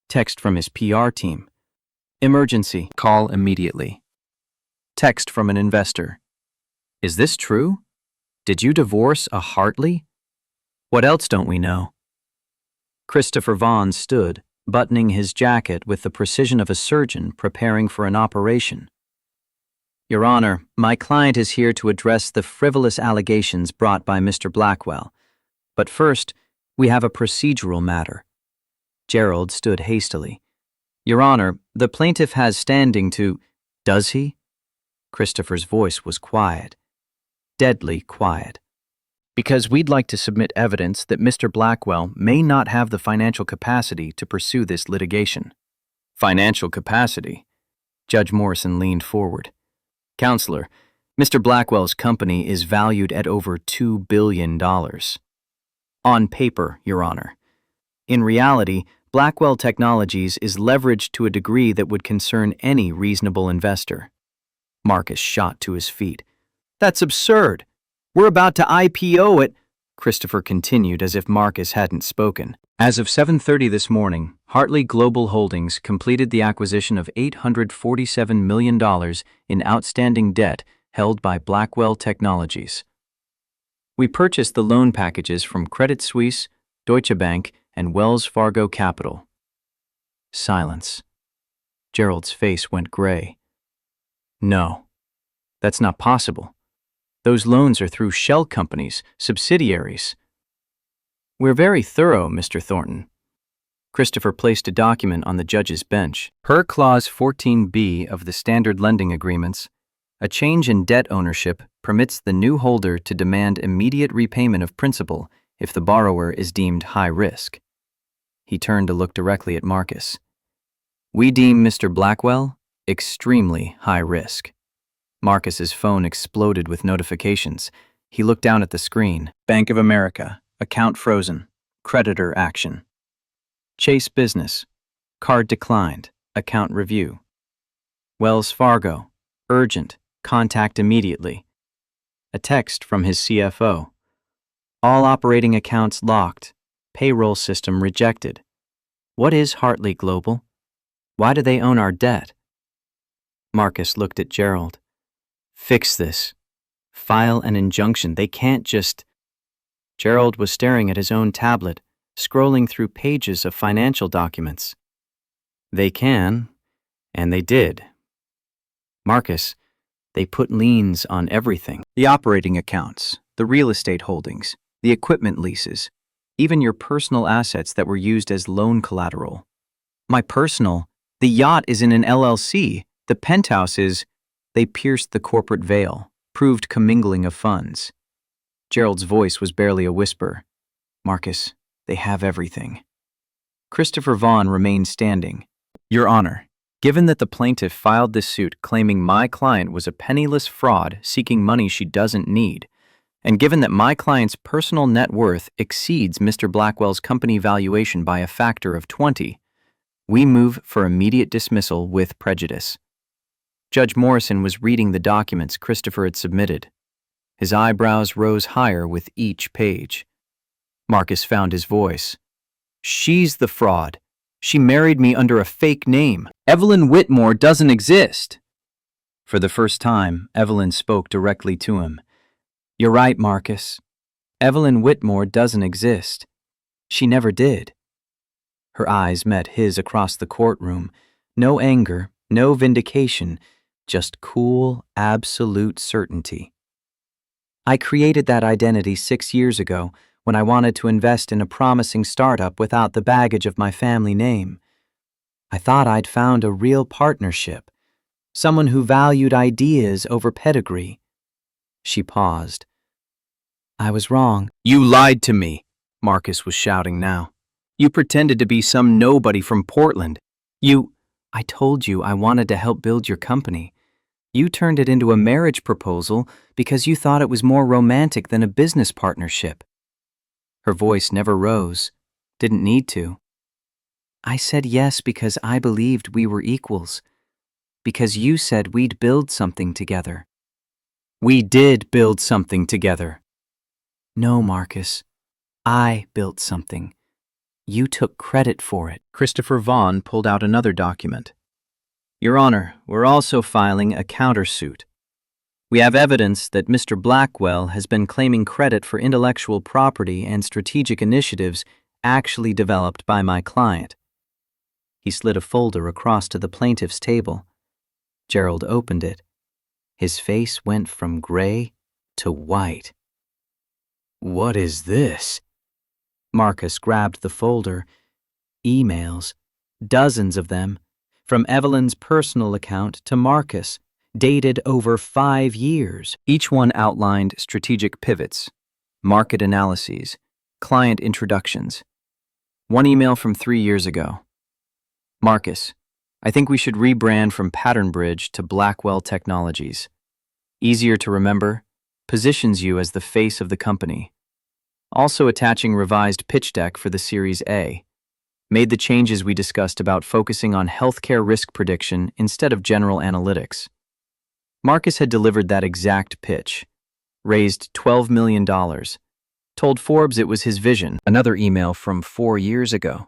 Text from his PR team. Emergency. Call immediately. Text from an investor. Is this true? Did you divorce a Hartley? What else don't we know? Christopher Vaughn stood, buttoning his jacket with the precision of a surgeon preparing for an operation. Your Honor, my client is here to address the frivolous allegations brought by Mr. Blackwell. But first, we have a procedural matter. Gerald stood hastily. Your Honor, the plaintiff has standing to... Does he? Christopher's voice was quiet. Deadly quiet. Because we'd like to submit evidence that Mr. Blackwell may not have the financial capacity to pursue this litigation. Financial capacity? Judge Morrison leaned forward. Counselor, Mr. Blackwell's company is valued at over $2 billion. On paper, Your Honor. In reality, Blackwell Technologies is leveraged to a degree that would concern any reasonable investor. Marcus shot to his feet. That's absurd. We're about to IPO it, Christopher continued as if Marcus hadn't spoken. As of 7:30 this morning, Hartley Global Holdings completed the acquisition of $847 million in outstanding debt held by Blackwell Technologies. We purchased the loan packages from Credit Suisse, Deutsche Bank, and Wells Fargo Capital. Silence. Gerald's face went gray. No, that's not possible. Those loans are through shell companies, subsidiaries. We're very thorough, Mr. Thornton. Christopher placed a document on the judge's bench. Per Clause 14B of the Standard Lending Agreements, a change in debt ownership permits the new holder to demand immediate repayment of principal if the borrower is deemed high risk. He turned to look directly at Marcus. We deem Mr. Blackwell extremely high risk. Marcus's phone exploded with notifications. He looked down at the screen. Bank of America, account frozen, creditor action. Chase Business, card declined, account review. Wells Fargo, urgent, contact immediately. A text from his CFO. All operating accounts locked, payroll system rejected. What is Hartley Global? Why do they own our debt? Marcus looked at Gerald. Fix this. File an injunction. They can't just... Gerald was staring at his own tablet, scrolling through pages of financial documents. They can, and they did. Marcus, they put liens on everything. The operating accounts, the real estate holdings, the equipment leases, even your personal assets that were used as loan collateral. My personal. The yacht is in an LLC. The penthouse is. They pierced the corporate veil, proved commingling of funds. Gerald's voice was barely a whisper. Marcus, they have everything. Christopher Vaughn remained standing. Your Honor, given that the plaintiff filed this suit claiming my client was a penniless fraud seeking money she doesn't need, and given that my client's personal net worth exceeds Mr. Blackwell's company valuation by a factor of 20, we move for immediate dismissal with prejudice. Judge Morrison was reading the documents Christopher had submitted. His eyebrows rose higher with each page. Marcus found his voice. She's the fraud. She married me under a fake name. Evelyn Whitmore doesn't exist. For the first time, Evelyn spoke directly to him. You're right, Marcus. Evelyn Whitmore doesn't exist. She never did. Her eyes met his across the courtroom. No anger, no vindication, just cool, absolute certainty. I created that identity 6 years ago when I wanted to invest in a promising startup without the baggage of my family name. I thought I'd found a real partnership, someone who valued ideas over pedigree. She paused. I was wrong. You lied to me, Marcus was shouting now. You pretended to be some nobody from Portland. I told you I wanted to help build your company. You turned it into a marriage proposal because you thought it was more romantic than a business partnership. Her voice never rose, didn't need to. I said yes because I believed we were equals, because you said we'd build something together. We did build something together. No, Marcus, I built something. You took credit for it. Christopher Vaughn pulled out another document. Your Honor, we're also filing a countersuit. We have evidence that Mr. Blackwell has been claiming credit for intellectual property and strategic initiatives actually developed by my client. He slid a folder across to the plaintiff's table. Gerald opened it. His face went from gray to white. What is this? Marcus grabbed the folder. Emails, dozens of them, from Evelyn's personal account to Marcus, dated over 5 years. Each one outlined strategic pivots, market analyses, client introductions. One email from 3 years ago. Marcus, I think we should rebrand from Pattern Bridge to Blackwell Technologies. Easier to remember, positions you as the face of the company. Also attaching revised pitch deck for the Series A. Made the changes we discussed about focusing on healthcare risk prediction instead of general analytics. Marcus had delivered that exact pitch. Raised $12 million. Told Forbes it was his vision. Another email from 4 years ago.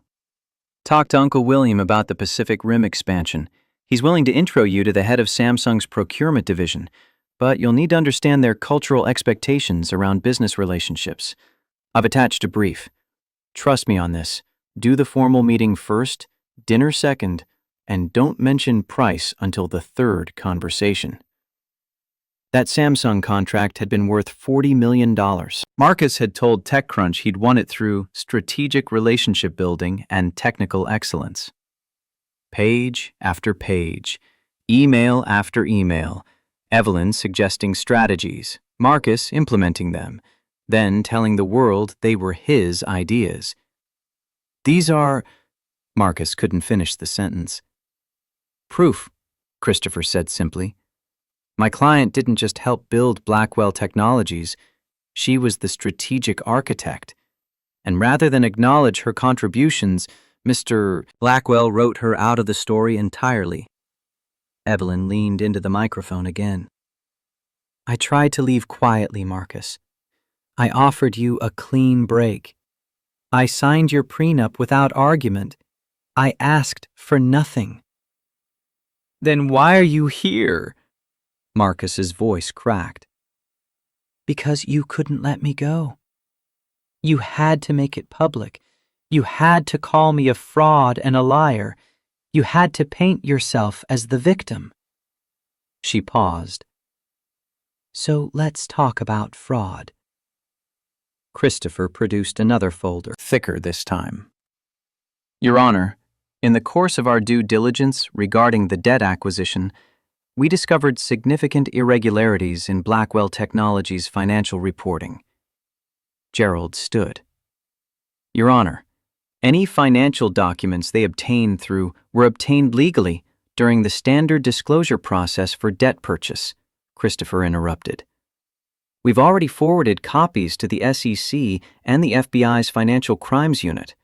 Talked to Uncle William about the Pacific Rim expansion. He's willing to intro you to the head of Samsung's procurement division, but you'll need to understand their cultural expectations around business relationships. I've attached a brief. Trust me on this. Do the formal meeting first, dinner second, and don't mention price until the third conversation. That Samsung contract had been worth $40 million. Marcus had told TechCrunch he'd won it through strategic relationship building and technical excellence. Page after page, email after email, Evelyn suggesting strategies, Marcus implementing them, then telling the world they were his ideas. These are... Marcus couldn't finish the sentence. Proof, Christopher said simply. My client didn't just help build Blackwell Technologies, she was the strategic architect. And rather than acknowledge her contributions, Mr. Blackwell wrote her out of the story entirely. Evelyn leaned into the microphone again. I tried to leave quietly, Marcus. I offered you a clean break. I signed your prenup without argument. I asked for nothing. Then why are you here? Marcus's voice cracked. Because you couldn't let me go. You had to make it public. You had to call me a fraud and a liar. You had to paint yourself as the victim. She paused. So let's talk about fraud. Christopher produced another folder, thicker this time. Your Honor, In the course of our due diligence regarding the debt acquisition, we discovered significant irregularities in Blackwell Technologies' financial reporting. Gerald stood. Your Honor, any financial documents they obtained were obtained legally during the standard disclosure process for debt purchase, Christopher interrupted. We've already forwarded copies to the SEC and the FBI's Financial Crimes Unit.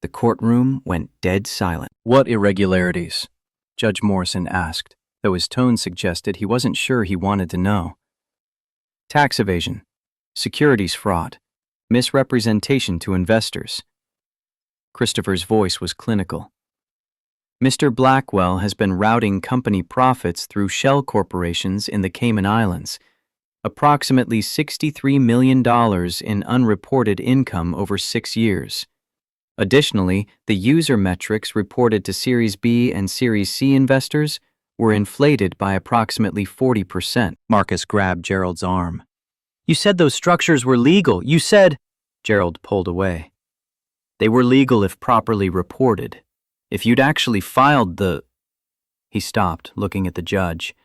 The courtroom went dead silent. What irregularities? Judge Morrison asked, though his tone suggested he wasn't sure he wanted to know. Tax evasion, securities fraud, misrepresentation to investors. Christopher's voice was clinical. Mr. Blackwell has been routing company profits through shell corporations in the Cayman Islands, approximately $63 million in unreported income over 6 years. Additionally, the user metrics reported to Series B and Series C investors were inflated by approximately 40%. Marcus grabbed Gerald's arm. You said those structures were legal. You said... Gerald pulled away. They were legal if properly reported. If you'd actually filed the... He stopped, looking at the judge.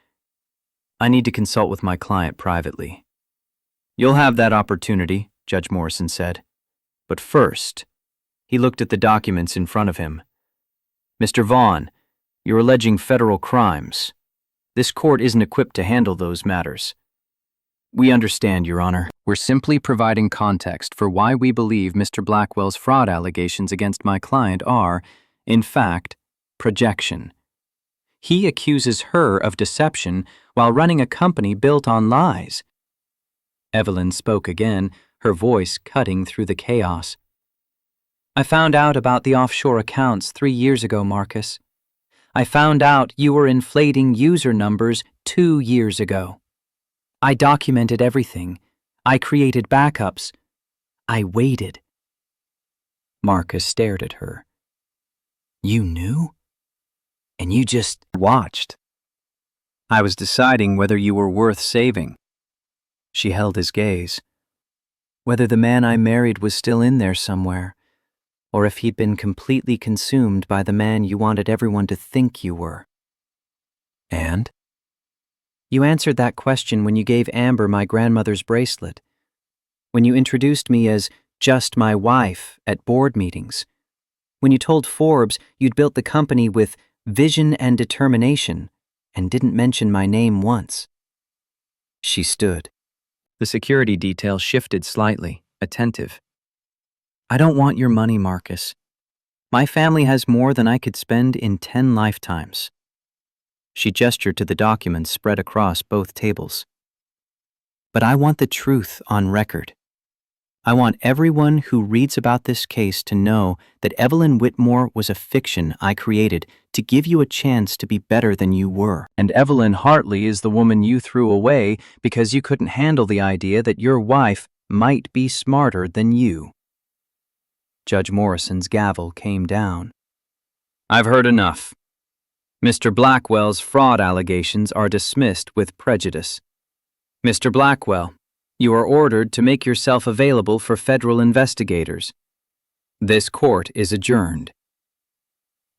I need to consult with my client privately. You'll have that opportunity, Judge Morrison said. But first... He looked at the documents in front of him. Mr. Vaughn, you're alleging federal crimes. This court isn't equipped to handle those matters. We understand, Your Honor. We're simply providing context for why we believe Mr. Blackwell's fraud allegations against my client are, in fact, projection. He accuses her of deception while running a company built on lies. Evelyn spoke again, her voice cutting through the chaos. I found out about the offshore accounts 3 years ago, Marcus. I found out you were inflating user numbers 2 years ago. I documented everything. I created backups. I waited. Marcus stared at her. You knew? And you just watched? I was deciding whether you were worth saving. She held his gaze. Whether the man I married was still in there somewhere, or if he'd been completely consumed by the man you wanted everyone to think you were. And? You answered that question when you gave Amber my grandmother's bracelet, when you introduced me as just my wife at board meetings, when you told Forbes you'd built the company with vision and determination and didn't mention my name once. She stood. The security detail shifted slightly, attentive. I don't want your money, Marcus. My family has more than I could spend in 10 lifetimes. She gestured to the documents spread across both tables. But I want the truth on record. I want everyone who reads about this case to know that Evelyn Whitmore was a fiction I created to give you a chance to be better than you were. And Evelyn Hartley is the woman you threw away because you couldn't handle the idea that your wife might be smarter than you. Judge Morrison's gavel came down. I've heard enough. Mr. Blackwell's fraud allegations are dismissed with prejudice. Mr. Blackwell, you are ordered to make yourself available for federal investigators. This court is adjourned.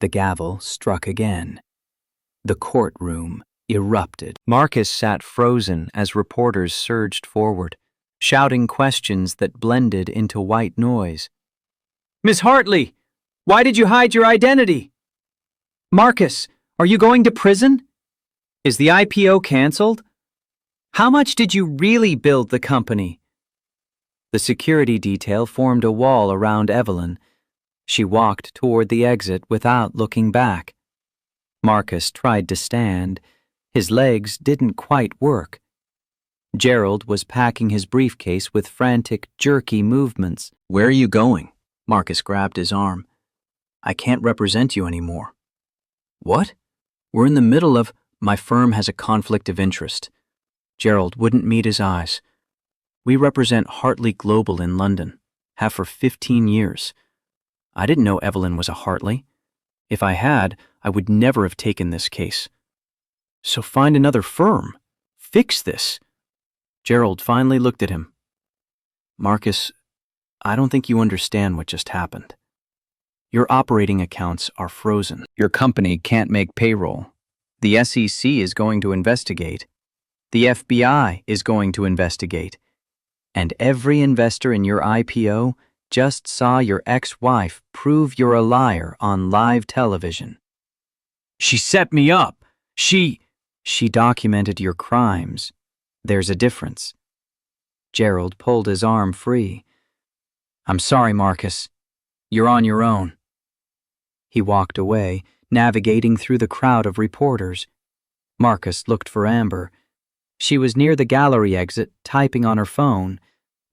The gavel struck again. The courtroom erupted. Marcus sat frozen as reporters surged forward, shouting questions that blended into white noise. Miss Hartley, why did you hide your identity? Marcus, are you going to prison? Is the IPO canceled? How much did you really build the company? The security detail formed a wall around Evelyn. She walked toward the exit without looking back. Marcus tried to stand. His legs didn't quite work. Gerald was packing his briefcase with frantic, jerky movements. Where are you going? Marcus grabbed his arm. I can't represent you anymore. What? We're in the middle of... My firm has a conflict of interest. Gerald wouldn't meet his eyes. We represent Hartley Global in London, have for 15 years. I didn't know Evelyn was a Hartley. If I had, I would never have taken this case. So find another firm. Fix this. Gerald finally looked at him. Marcus, I don't think you understand what just happened. Your operating accounts are frozen. Your company can't make payroll. The SEC is going to investigate. The FBI is going to investigate. And every investor in your IPO just saw your ex-wife prove you're a liar on live television. She set me up. She documented your crimes. There's a difference. Gerald pulled his arm free. I'm sorry, Marcus. You're on your own. He walked away, navigating through the crowd of reporters. Marcus looked for Amber. She was near the gallery exit, typing on her phone,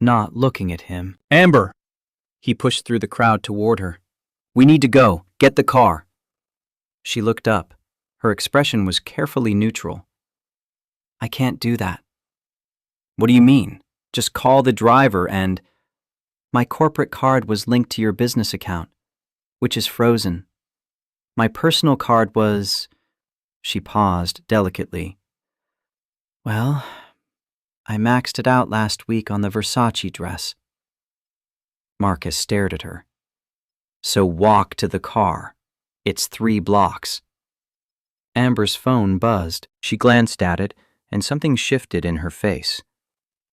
not looking at him. Amber! He pushed through the crowd toward her. We need to go. Get the car. She looked up. Her expression was carefully neutral. I can't do that. What do you mean? Just call the driver and... My corporate card was linked to your business account, which is frozen. My personal card was... She paused delicately. Well, I maxed it out last week on the Versace dress. Marcus stared at her. So walk to the car. It's 3 blocks. Amber's phone buzzed. She glanced at it, and something shifted in her face.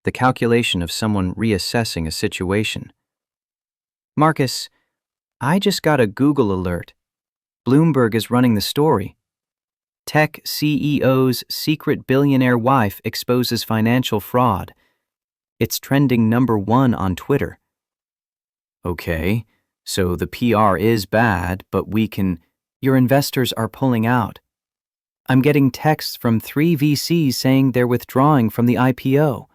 The calculation of someone reassessing a situation. Marcus, I just got a Google alert. Bloomberg is running the story. Tech CEO's secret billionaire wife exposes financial fraud. It's trending #1 on Twitter. Okay, so the PR is bad, but your investors are pulling out. I'm getting texts from 3 VCs saying they're withdrawing from the IPO.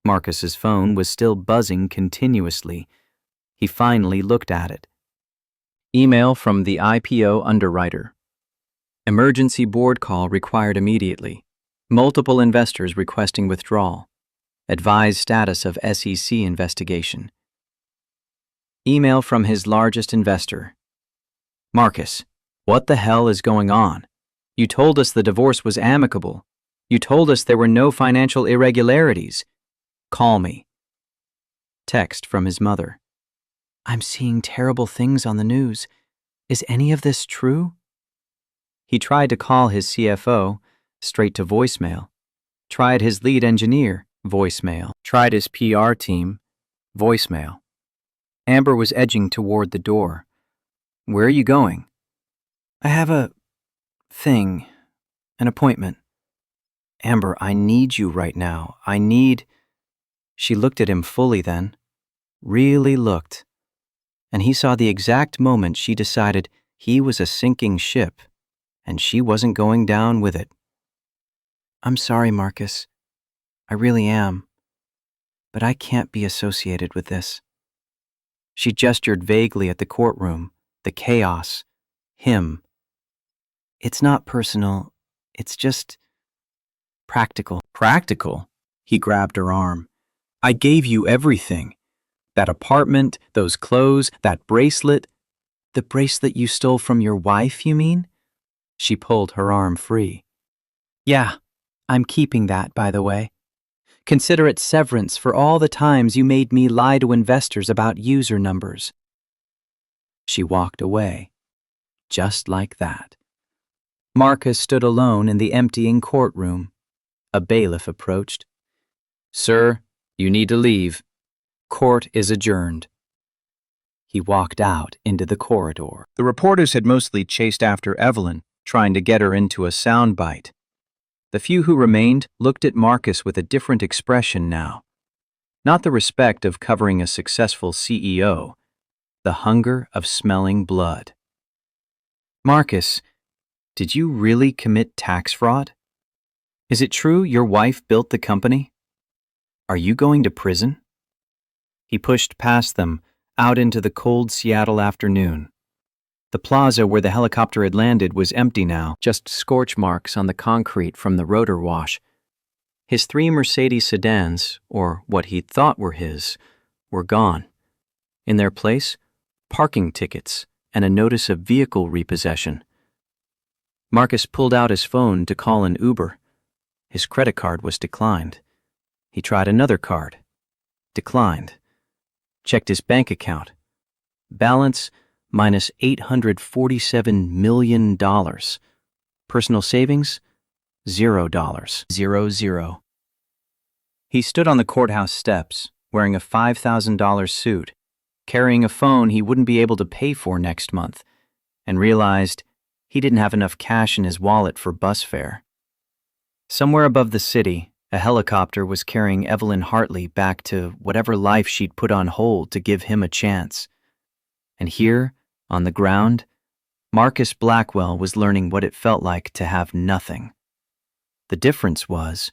Marcus's phone was still buzzing continuously. He finally looked at it. Email from the IPO underwriter. Emergency board call required immediately. Multiple investors requesting withdrawal. Advised status of SEC investigation. Email from his largest investor. Marcus, what the hell is going on? You told us the divorce was amicable. You told us there were no financial irregularities. Call me. Text from his mother. I'm seeing terrible things on the news. Is any of this true? He tried to call his CFO, straight to voicemail. Tried his lead engineer, voicemail. Tried his PR team, voicemail. Amber was edging toward the door. Where are you going? I have an appointment. Amber, I need you right now. She looked at him fully then, really looked, and he saw the exact moment she decided he was a sinking ship, and she wasn't going down with it. I'm sorry, Marcus. I really am. But I can't be associated with this. She gestured vaguely at the courtroom, the chaos, him. It's not personal. It's just practical. Practical? He grabbed her arm. I gave you everything. That apartment, those clothes, that bracelet. The bracelet you stole from your wife, you mean? She pulled her arm free. Yeah, I'm keeping that, by the way. Consider it severance for all the times you made me lie to investors about user numbers. She walked away, just like that. Marcus stood alone in the emptying courtroom. A bailiff approached. Sir, you need to leave. Court is adjourned. He walked out into the corridor. The reporters had mostly chased after Evelyn, trying to get her into a soundbite. The few who remained looked at Marcus with a different expression now. Not the respect of covering a successful CEO, the hunger of smelling blood. Marcus, did you really commit tax fraud? Is it true your wife built the company? Are you going to prison? He pushed past them, out into the cold Seattle afternoon. The plaza where the helicopter had landed was empty now, just scorch marks on the concrete from the rotor wash. His 3 Mercedes sedans, or what he thought were his, were gone. In their place, parking tickets and a notice of vehicle repossession. Marcus pulled out his phone to call an Uber. His credit card was declined. He tried another card. Declined. Checked his bank account. Balance minus $847 million. Personal savings, $0. 00. He stood on the courthouse steps, wearing a $5,000 suit, carrying a phone he wouldn't be able to pay for next month, and realized he didn't have enough cash in his wallet for bus fare. Somewhere above the city, a helicopter was carrying Evelyn Hartley back to whatever life she'd put on hold to give him a chance. And here, on the ground, Marcus Blackwell was learning what it felt like to have nothing. The difference was,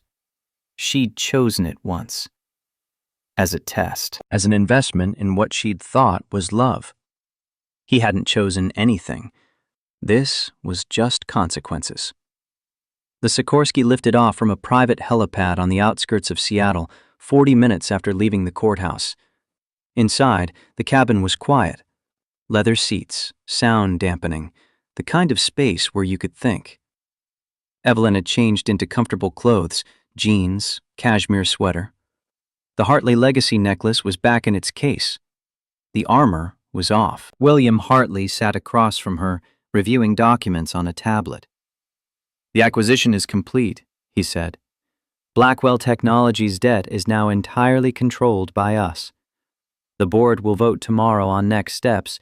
she'd chosen it once. As a test, as an investment in what she'd thought was love. He hadn't chosen anything. This was just consequences. The Sikorsky lifted off from a private helipad on the outskirts of Seattle 40 minutes after leaving the courthouse. Inside, the cabin was quiet. Leather seats, sound dampening, the kind of space where you could think. Evelyn had changed into comfortable clothes, jeans, cashmere sweater. The Hartley Legacy necklace was back in its case. The armor was off. William Hartley sat across from her, reviewing documents on a tablet. "The acquisition is complete," he said. "Blackwell Technologies' debt is now entirely controlled by us. The board will vote tomorrow on next steps,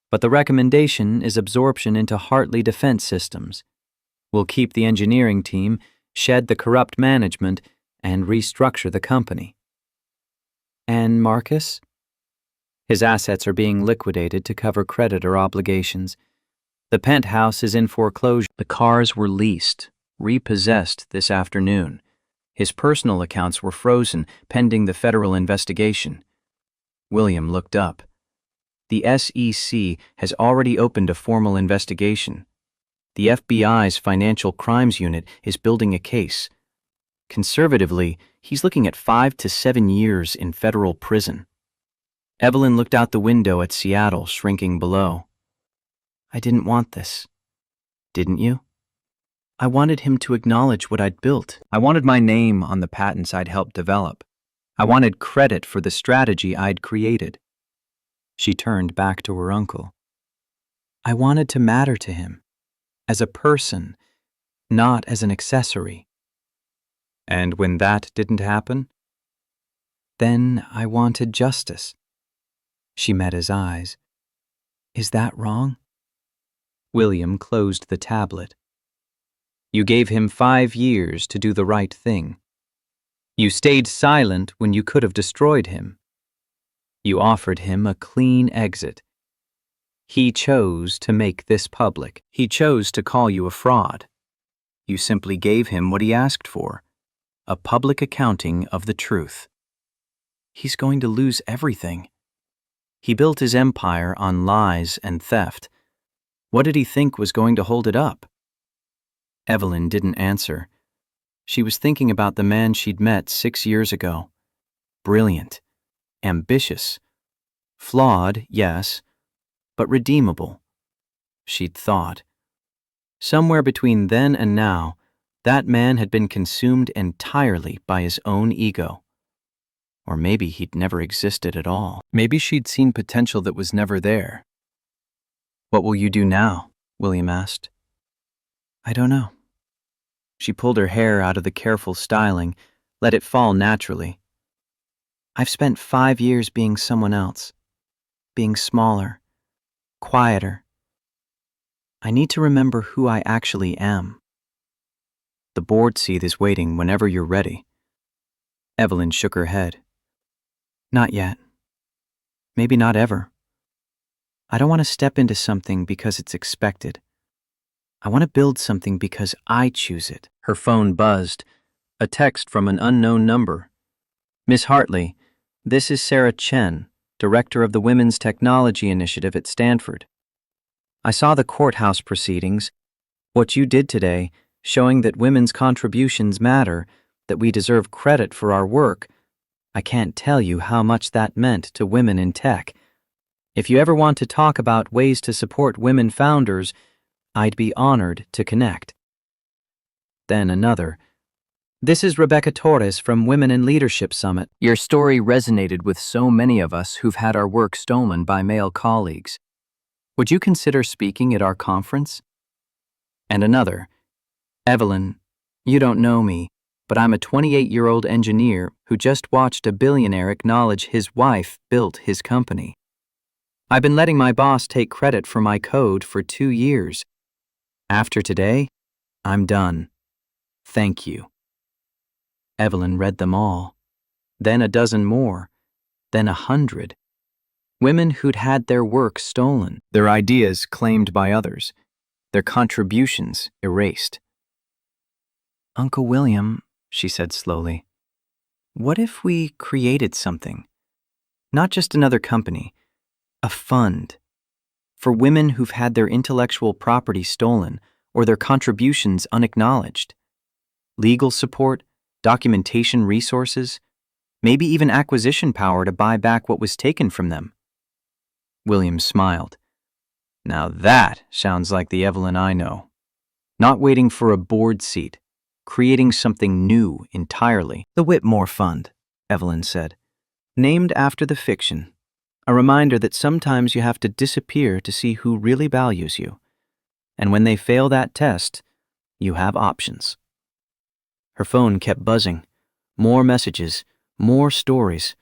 but the recommendation is absorption into Hartley Defense Systems. We'll keep the engineering team, shed the corrupt management, and restructure the company." "And Marcus?" "His assets are being liquidated to cover creditor obligations. The penthouse is in foreclosure. The cars were leased, repossessed this afternoon. His personal accounts were frozen, pending the federal investigation." William looked up. "The SEC has already opened a formal investigation. The FBI's Financial Crimes Unit is building a case. Conservatively, he's looking at 5 to 7 years in federal prison." Evelyn looked out the window at Seattle shrinking below. "I didn't want this." "Didn't you?" "I wanted him to acknowledge what I'd built. I wanted my name on the patents I'd helped develop. I wanted credit for the strategy I'd created." She turned back to her uncle. "I wanted to matter to him, as a person, not as an accessory." "And when that didn't happen?" "Then I wanted justice." She met his eyes. "Is that wrong?" William closed the tablet. "You gave him 5 years to do the right thing. You stayed silent when you could have destroyed him. You offered him a clean exit. He chose to make this public. He chose to call you a fraud. You simply gave him what he asked for, a public accounting of the truth. He's going to lose everything. He built his empire on lies and theft. What did he think was going to hold it up?" Evelyn didn't answer. She was thinking about the man she'd met 6 years ago. Brilliant, ambitious, flawed, yes, but redeemable, she'd thought. Somewhere between then and now, that man had been consumed entirely by his own ego. Or maybe he'd never existed at all. Maybe she'd seen potential that was never there. "What will you do now?" William asked. "I don't know." She pulled her hair out of the careful styling, let it fall naturally. "I've spent 5 years being someone else, being smaller, quieter. I need to remember who I actually am." "The board seat is waiting whenever you're ready." Evelyn shook her head. "Not yet. Maybe not ever. I don't want to step into something because it's expected. I want to build something because I choose it." Her phone buzzed. A text from an unknown number. "Miss Hartley, this is Sarah Chen, Director of the Women's Technology Initiative at Stanford. I saw the courthouse proceedings, what you did today, showing that women's contributions matter, that we deserve credit for our work. I can't tell you how much that meant to women in tech. If you ever want to talk about ways to support women founders, I'd be honored to connect." Then another. "This is Rebecca Torres from Women in Leadership Summit. Your story resonated with so many of us who've had our work stolen by male colleagues. Would you consider speaking at our conference? And another, Evelyn, you don't know me, but I'm a 28-year-old engineer who just watched a billionaire acknowledge his wife built his company. I've been letting my boss take credit for my code for 2 years. After today, I'm done. Thank you. Evelyn read them all. Then a dozen more. Then 100. Women who'd had their work stolen, their ideas claimed by others, their contributions erased. Uncle William, she said slowly, what if we created something? Not just another company, a fund for women who've had their intellectual property stolen or their contributions unacknowledged. Legal support, documentation resources, maybe even acquisition power to buy back what was taken from them. William smiled. Now that sounds like the Evelyn I know. Not waiting for a board seat, creating something new entirely. The Whitmore Fund, Evelyn said, named after the fiction. A reminder that sometimes you have to disappear to see who really values you. And when they fail that test, you have options. Her phone kept buzzing. More messages, more stories.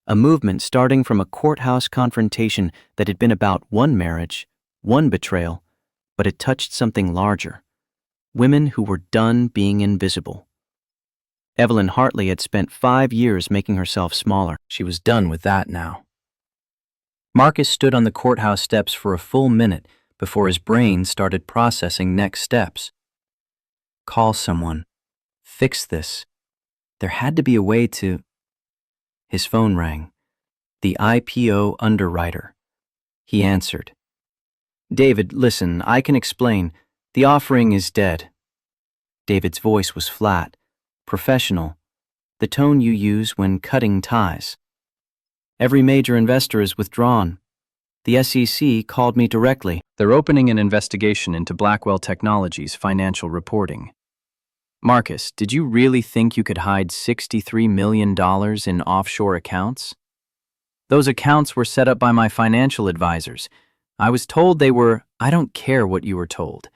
A movement starting from a courthouse confrontation that had been about one marriage, one betrayal, but it touched something larger. Women who were done being invisible. Evelyn Hartley had spent 5 years making herself smaller. She was done with that now. Marcus stood on the courthouse steps for a full minute before his brain started processing next steps. Call someone. Fix this. There had to be a way to... His phone rang. The IPO underwriter. He answered. David, listen, I can explain. The offering is dead. David's voice was flat, professional, the tone you use when cutting ties. Every major investor is withdrawn. The SEC called me directly. They're opening an investigation into Blackwell Technologies' financial reporting. Marcus, did you really think you could hide $63 million in offshore accounts? Those accounts were set up by my financial advisors. I was told they were. I don't care what you were told.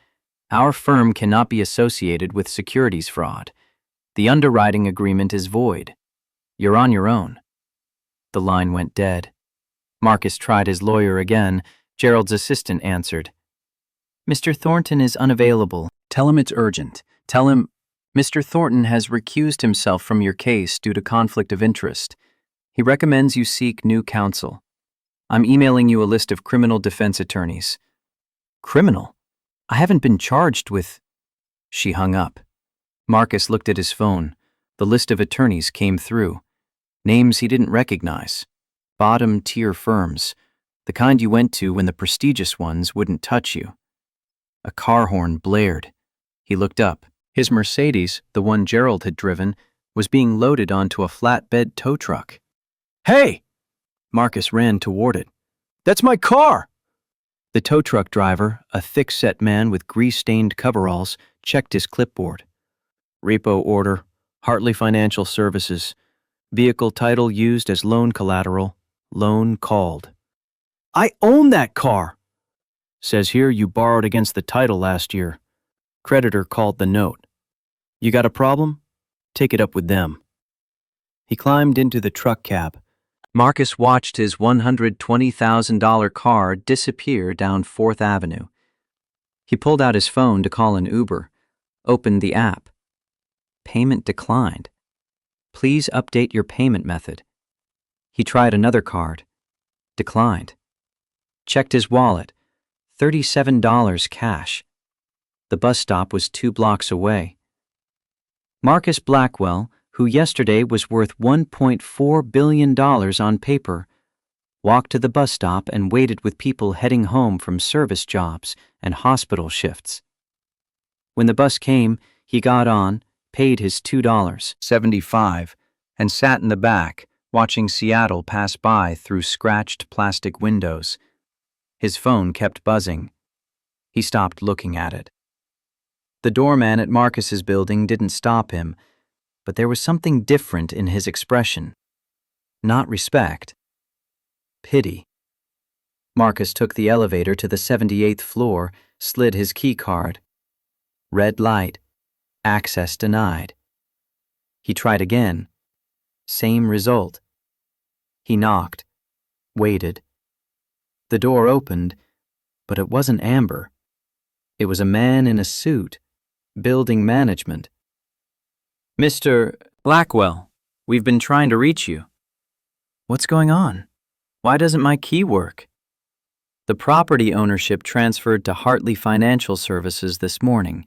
Our firm cannot be associated with securities fraud. The underwriting agreement is void. You're on your own. The line went dead. Marcus tried his lawyer again. Gerald's assistant answered. Mr. Thornton is unavailable. Tell him it's urgent. Tell him, Mr. Thornton has recused himself from your case due to conflict of interest. He recommends you seek new counsel. I'm emailing you a list of criminal defense attorneys. Criminal? I haven't been charged with... She hung up. Marcus looked at his phone. The list of attorneys came through. Names he didn't recognize. Bottom-tier firms. The kind you went to when the prestigious ones wouldn't touch you. A car horn blared. He looked up. His Mercedes, the one Gerald had driven, was being loaded onto a flatbed tow truck. Hey! Marcus ran toward it. That's my car! The tow truck driver, a thick-set man with grease-stained coveralls, checked his clipboard. Repo order, Hartley Financial Services. Vehicle title used as loan collateral. Loan called. I own that car! Says here you borrowed against the title last year. Creditor called the note. You got a problem? Take it up with them. He climbed into the truck cab. Marcus watched his $120,000 car disappear down 4th Avenue. He pulled out his phone to call an Uber, opened the app. Payment declined. Please update your payment method. He tried another card. Declined. Checked his wallet. $37 cash. The bus stop was 2 blocks away. Marcus Blackwell, who yesterday was worth $1.4 billion on paper, walked to the bus stop and waited with people heading home from service jobs and hospital shifts. When the bus came, he got on, paid his $2.75, and sat in the back, watching Seattle pass by through scratched plastic windows. His phone kept buzzing. He stopped looking at it. The doorman at Marcus's building didn't stop him, but there was something different in his expression. Not respect. Pity. Marcus took the elevator to the 78th floor, slid his key card. Red light. Access denied. He tried again. Same result. He knocked. Waited. The door opened, but it wasn't Amber. It was a man in a suit. Building management. Mr. Blackwell, we've been trying to reach you. What's going on? Why doesn't my key work? The property ownership transferred to Hartley Financial Services this morning.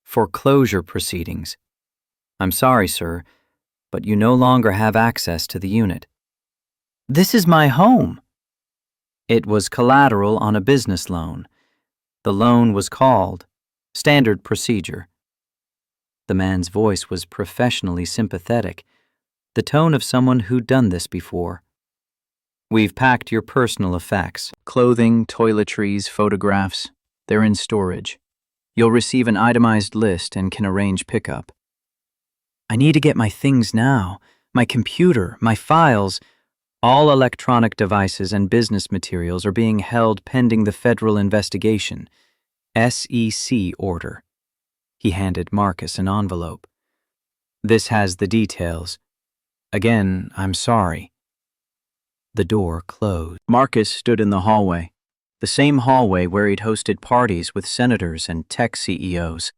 Foreclosure proceedings. I'm sorry, sir, but you no longer have access to the unit. This is my home. It was collateral on a business loan. The loan was called. Standard procedure. The man's voice was professionally sympathetic, the tone of someone who'd done this before. We've packed your personal effects, clothing, toiletries, photographs. They're in storage. You'll receive an itemized list and can arrange pickup. I need to get my things now, my computer, my files. All electronic devices and business materials are being held pending the federal investigation. SEC order. He handed Marcus an envelope. This has the details. Again, I'm sorry. The door closed. Marcus stood in the hallway, the same hallway where he'd hosted parties with senators and tech CEOs,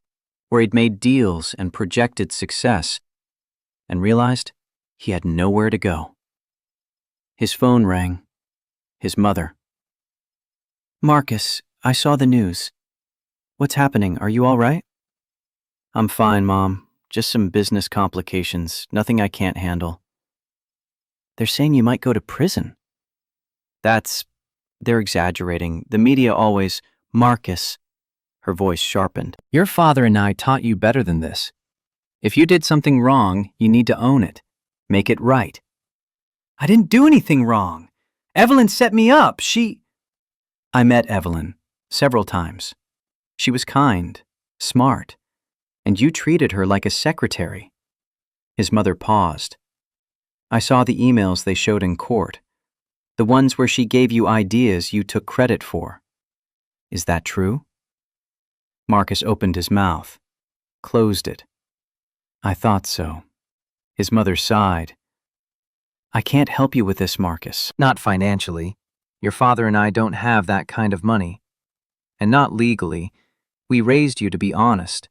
where he'd made deals and projected success, and realized he had nowhere to go. His phone rang. His mother. Marcus, I saw the news. What's happening? Are you all right? I'm fine, Mom. Just some business complications. Nothing I can't handle. They're saying you might go to prison. They're exaggerating. The media always, Marcus. Her voice sharpened. Your father and I taught you better than this. If you did something wrong, you need to own it. Make it right. I didn't do anything wrong. Evelyn set me up. I met Evelyn several times. She was kind, smart, and you treated her like a secretary. His mother paused. I saw the emails they showed in court, the ones where she gave you ideas you took credit for. Is that true? Marcus opened his mouth, closed it. I thought so. His mother sighed. I can't help you with this, Marcus. Not financially. Your father and I don't have that kind of money. And not legally. We raised you to be honest.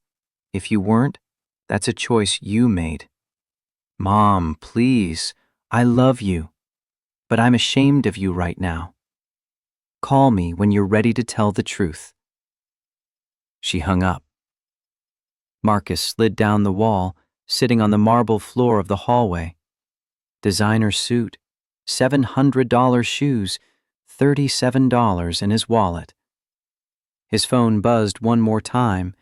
If you weren't, that's a choice you made. Mom, please. I love you. But I'm ashamed of you right now. Call me when you're ready to tell the truth. She hung up. Marcus slid down the wall, sitting on the marble floor of the hallway. Designer suit, $700 shoes, $37 in his wallet. His phone buzzed one more time.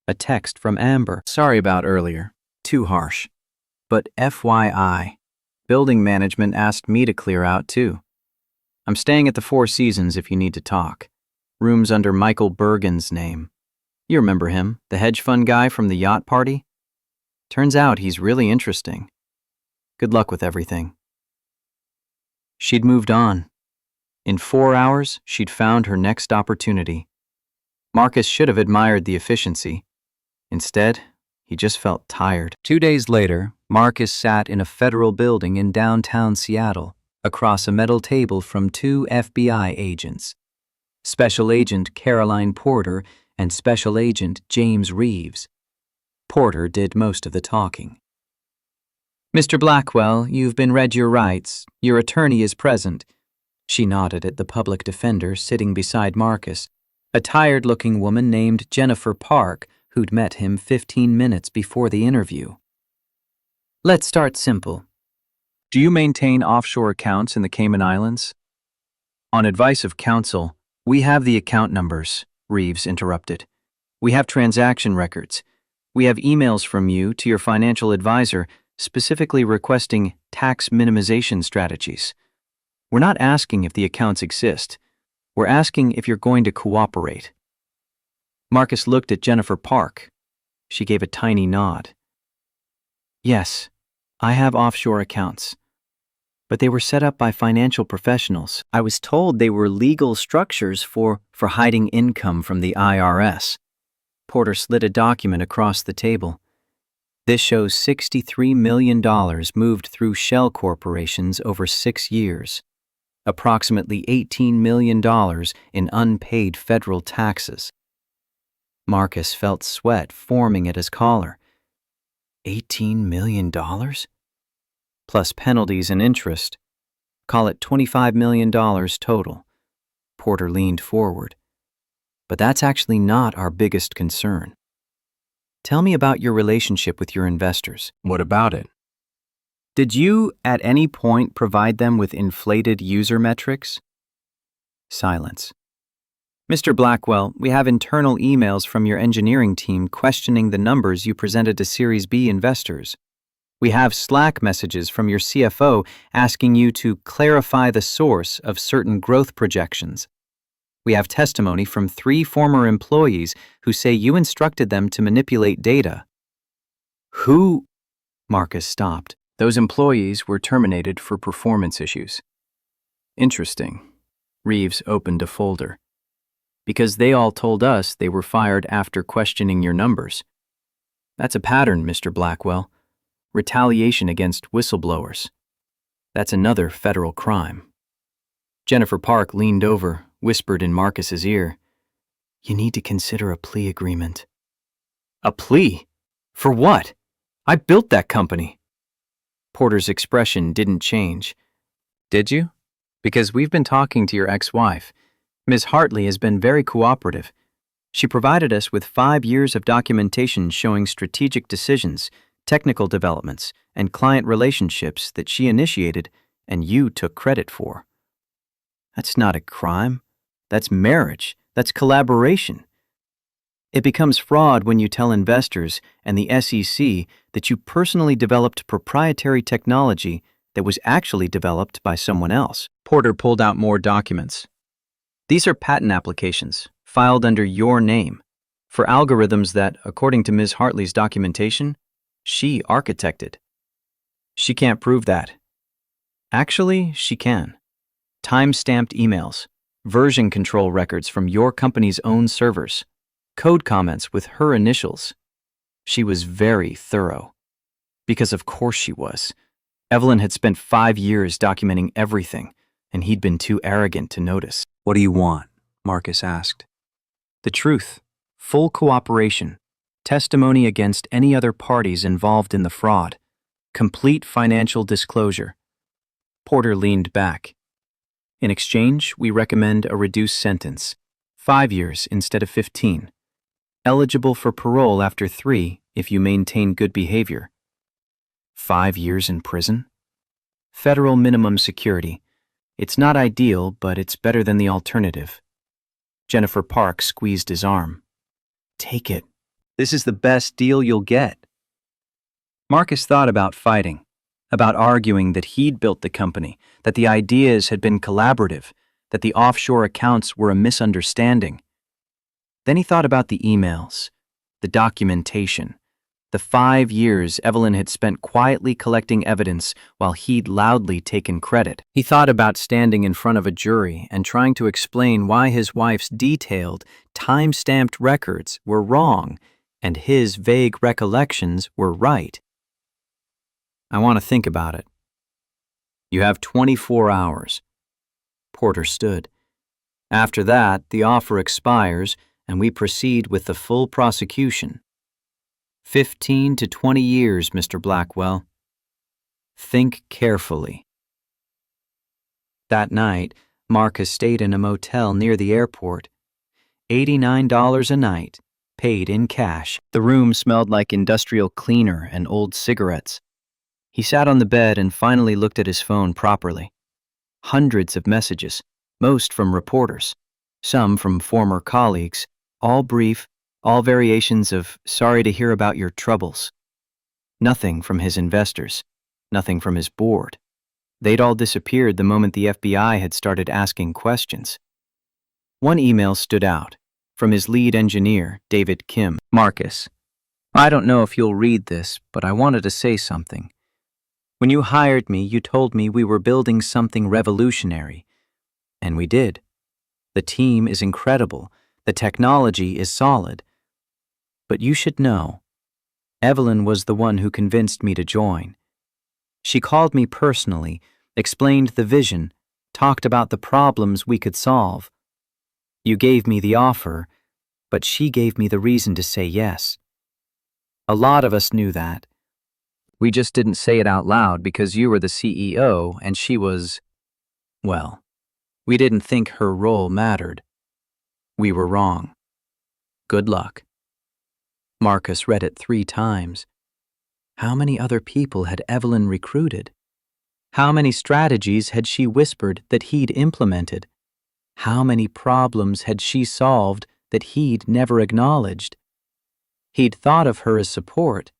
A text from Amber. Sorry about earlier. Too harsh. But FYI, building management asked me to clear out too. I'm staying at the Four Seasons if you need to talk. Rooms under Michael Bergen's name. You remember him, the hedge fund guy from the yacht party? Turns out he's really interesting. Good luck with everything. She'd moved on. In 4 hours, she'd found her next opportunity. Marcus should have admired the efficiency. Instead, he just felt tired. 2 days later, Marcus sat in a federal building in downtown Seattle, across a metal table from 2 FBI agents, Special Agent Caroline Porter and Special Agent James Reeves. Porter did most of the talking. Mr. Blackwell, you've been read your rights. Your attorney is present. She nodded at the public defender sitting beside Marcus, a tired-looking woman named Jennifer Park, who'd met him 15 minutes before the interview. Let's start simple. Do you maintain offshore accounts in the Cayman Islands? On advice of counsel, we have the account numbers, Reeves interrupted. We have transaction records. We have emails from you to your financial advisor specifically requesting tax minimization strategies. We're not asking if the accounts exist. We're asking if you're going to cooperate. Marcus looked at Jennifer Park. She gave a tiny nod. Yes, I have offshore accounts. But they were set up by financial professionals. I was told they were legal structures for hiding income from the IRS. Porter slid a document across the table. This shows $63 million moved through shell corporations over 6 years. Approximately $18 million in unpaid federal taxes. Marcus felt sweat forming at his collar. $18 million? Plus penalties and interest. Call it $25 million total. Porter leaned forward. But that's actually not our biggest concern. Tell me about your relationship with your investors. What about it? Did you, at any point, provide them with inflated user metrics? Silence. Mr. Blackwell, we have internal emails from your engineering team questioning the numbers you presented to Series B investors. We have Slack messages from your CFO asking you to clarify the source of certain growth projections. We have testimony from 3 former employees who say you instructed them to manipulate data. Who? Marcus stopped. Those employees were terminated for performance issues. Interesting. Reeves opened a folder. Because they all told us they were fired after questioning your numbers. That's a pattern, Mr. Blackwell. Retaliation against whistleblowers. That's another federal crime. Jennifer Park leaned over, whispered in Marcus's ear, "You need to consider a plea agreement." A plea? For what? I built that company. Porter's expression didn't change. Did you? Because we've been talking to your ex-wife. Ms. Hartley has been very cooperative. She provided us with 5 years of documentation showing strategic decisions, technical developments, and client relationships that she initiated and you took credit for. That's not a crime. That's marriage. That's collaboration. It becomes fraud when you tell investors and the SEC that you personally developed proprietary technology that was actually developed by someone else. Porter pulled out more documents. These are patent applications, filed under your name, for algorithms that, according to Ms. Hartley's documentation, she architected. She can't prove that. Actually, she can. Time-stamped emails, version control records from your company's own servers, code comments with her initials. She was very thorough. Because of course she was. Evelyn had spent 5 years documenting everything, and he'd been too arrogant to notice. What do you want? Marcus asked. The truth, full cooperation, testimony against any other parties involved in the fraud, complete financial disclosure. Porter leaned back. In exchange, we recommend a reduced sentence, 5 years instead of 15. Eligible for parole after 3 if you maintain good behavior. 5 years in prison? Federal minimum security. It's not ideal, but it's better than the alternative. Jennifer Park squeezed his arm. Take it. This is the best deal you'll get. Marcus thought about fighting, about arguing that he'd built the company, that the ideas had been collaborative, that the offshore accounts were a misunderstanding. Then he thought about the emails, the documentation, the 5 years Evelyn had spent quietly collecting evidence while he'd loudly taken credit. He thought about standing in front of a jury and trying to explain why his wife's detailed, time-stamped records were wrong and his vague recollections were right. I want to think about it. You have 24 hours. Porter stood. After that, the offer expires and we proceed with the full prosecution. 15 to 20 years, Mr. Blackwell. Think carefully. That night, Marcus stayed in a motel near the airport. $89 a night, paid in cash. The room smelled like industrial cleaner and old cigarettes. He sat on the bed and finally looked at his phone properly. Hundreds of messages, most from reporters, some from former colleagues, all brief, all variations of "sorry to hear about your troubles." Nothing from his investors, nothing from his board. They'd all disappeared the moment the FBI had started asking questions. One email stood out, from his lead engineer, David Kim. Marcus, I don't know if you'll read this, but I wanted to say something. When you hired me, you told me we were building something revolutionary. And we did. The team is incredible. The technology is solid. But you should know, Evelyn was the one who convinced me to join. She called me personally, explained the vision, talked about the problems we could solve. You gave me the offer, but she gave me the reason to say yes. A lot of us knew that. We just didn't say it out loud because you were the CEO and she was, well, we didn't think her role mattered. We were wrong. Good luck. Marcus read it 3 times. How many other people had Evelyn recruited? How many strategies had she whispered that he'd implemented? How many problems had she solved that he'd never acknowledged? He'd thought of her as support,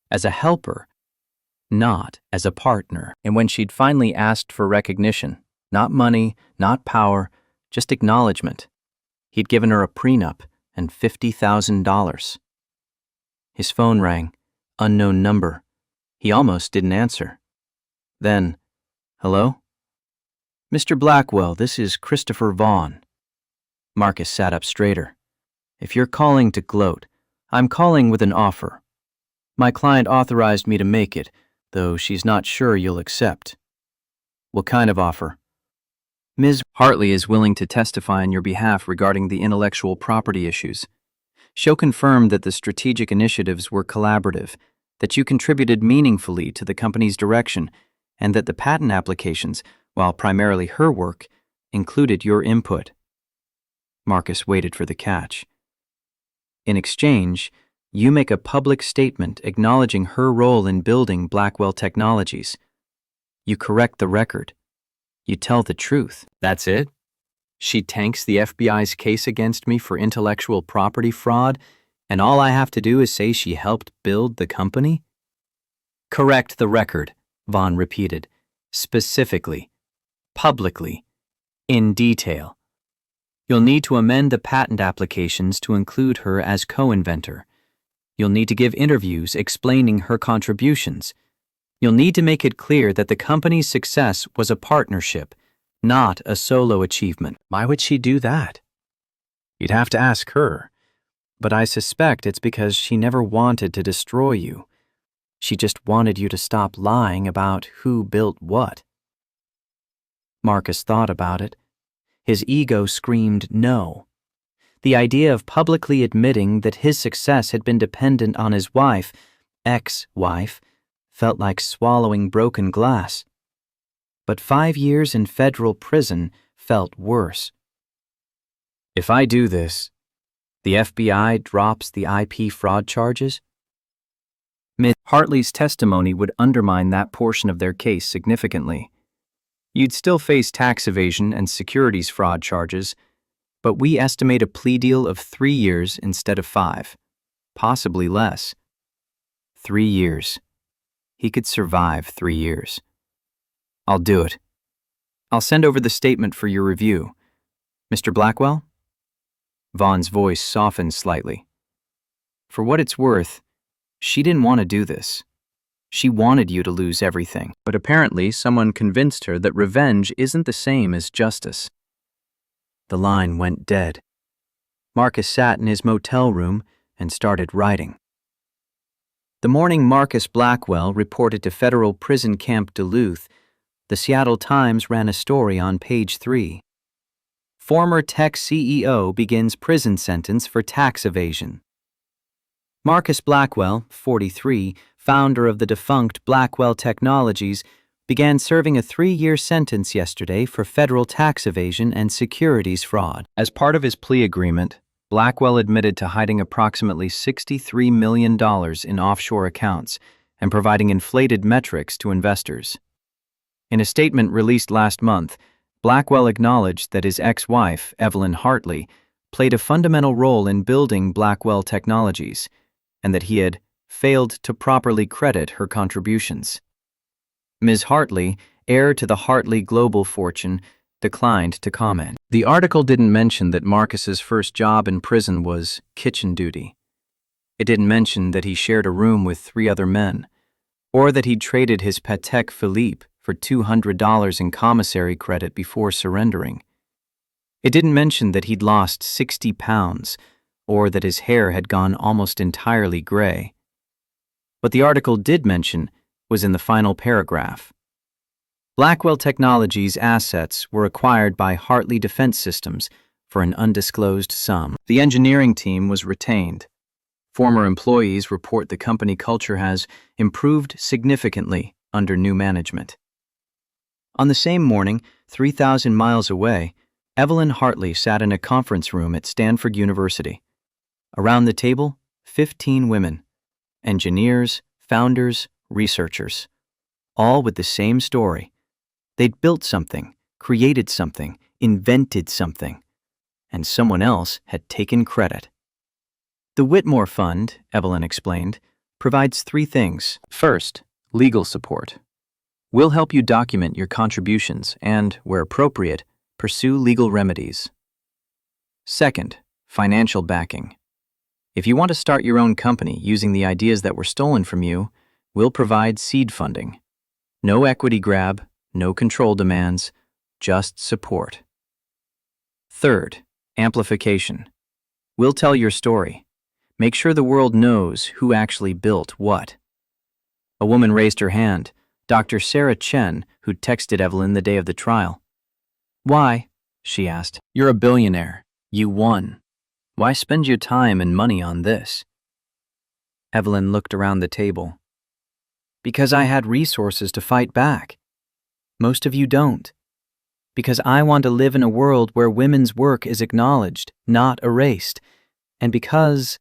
as a helper, not as a partner. And when she'd finally asked for recognition, not money, not power, just acknowledgement, he'd given her a prenup and $50,000. His phone rang, unknown number. He almost didn't answer. Then, hello? Mr. Blackwell, this is Christopher Vaughn. Marcus sat up straighter. If you're calling to gloat, I'm calling with an offer. My client authorized me to make it, though she's not sure you'll accept. What kind of offer? Ms. Hartley is willing to testify on your behalf regarding the intellectual property issues. She'll confirm that the strategic initiatives were collaborative, that you contributed meaningfully to the company's direction, and that the patent applications, while primarily her work, included your input. Marcus waited for the catch. In exchange, you make a public statement acknowledging her role in building Blackwell Technologies. You correct the record. You tell the truth. That's it? She tanks the FBI's case against me for intellectual property fraud, and all I have to do is say she helped build the company? Correct the record, Vaughn repeated, specifically, publicly, in detail. You'll need to amend the patent applications to include her as co-inventor. You'll need to give interviews explaining her contributions. You'll need to make it clear that the company's success was a partnership, not a solo achievement. Why would she do that? You'd have to ask her, but I suspect it's because she never wanted to destroy you. She just wanted you to stop lying about who built what. Marcus thought about it. His ego screamed no. The idea of publicly admitting that his success had been dependent on his wife, ex-wife, felt like swallowing broken glass. But 5 years in federal prison felt worse. If I do this, the FBI drops the IP fraud charges? Ms. Hartley's testimony would undermine that portion of their case significantly. You'd still face tax evasion and securities fraud charges, but we estimate a plea deal of 3 years instead of 5, possibly less. 3 years. He could survive 3 years. I'll do it. I'll send over the statement for your review. Mr. Blackwell? Vaughn's voice softened slightly. For what it's worth, she didn't want to do this. She wanted you to lose everything, but apparently someone convinced her that revenge isn't the same as justice. The line went dead. Marcus sat in his motel room and started writing. The morning Marcus Blackwell reported to federal prison camp Duluth, the Seattle Times ran a story on page 3. Former tech CEO begins prison sentence for tax evasion. Marcus Blackwell, 43, founder of the defunct Blackwell Technologies, began serving a 3-year sentence yesterday for federal tax evasion and securities fraud. As part of his plea agreement, Blackwell admitted to hiding approximately $63 million in offshore accounts and providing inflated metrics to investors. In a statement released last month, Blackwell acknowledged that his ex-wife, Evelyn Hartley, played a fundamental role in building Blackwell Technologies, and that he had failed to properly credit her contributions. Ms. Hartley, heir to the Hartley global fortune, declined to comment. The article didn't mention that Marcus's first job in prison was kitchen duty. It didn't mention that he shared a room with 3 other men, or that he'd traded his Patek Philippe for $200 in commissary credit before surrendering. It didn't mention that he'd lost 60 pounds, or that his hair had gone almost entirely gray. What the article did mention was in the final paragraph. Blackwell Technologies' assets were acquired by Hartley Defense Systems for an undisclosed sum. The engineering team was retained. Former employees report the company culture has improved significantly under new management. On the same morning, 3,000 miles away, Evelyn Hartley sat in a conference room at Stanford University. Around the table, 15 women, engineers, founders, researchers, all with the same story. They'd built something, created something, invented something, and someone else had taken credit. The Whitmore Fund, Evelyn explained, provides 3 things. First, legal support. We'll help you document your contributions and, where appropriate, pursue legal remedies. Second, financial backing. If you want to start your own company using the ideas that were stolen from you, we'll provide seed funding. No equity grab, no control demands, just support. Third, amplification. We'll tell your story. Make sure the world knows who actually built what. A woman raised her hand, Dr. Sarah Chen, who'd texted Evelyn the day of the trial. Why? She asked. You're a billionaire. You won. Why spend your time and money on this? Evelyn looked around the table. Because I had resources to fight back. Most of you don't. Because I want to live in a world where women's work is acknowledged, not erased. And because...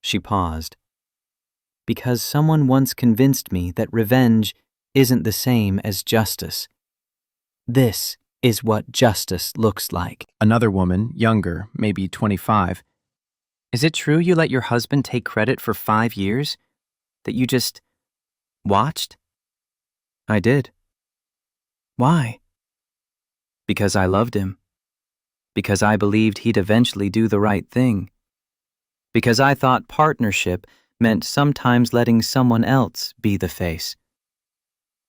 She paused. Because someone once convinced me that revenge isn't the same as justice. This is what justice looks like. Another woman, younger, maybe 25. Is it true you let your husband take credit for 5 years? That you just watched? I did. Why? Because I loved him. Because I believed he'd eventually do the right thing. Because I thought partnership meant sometimes letting someone else be the face.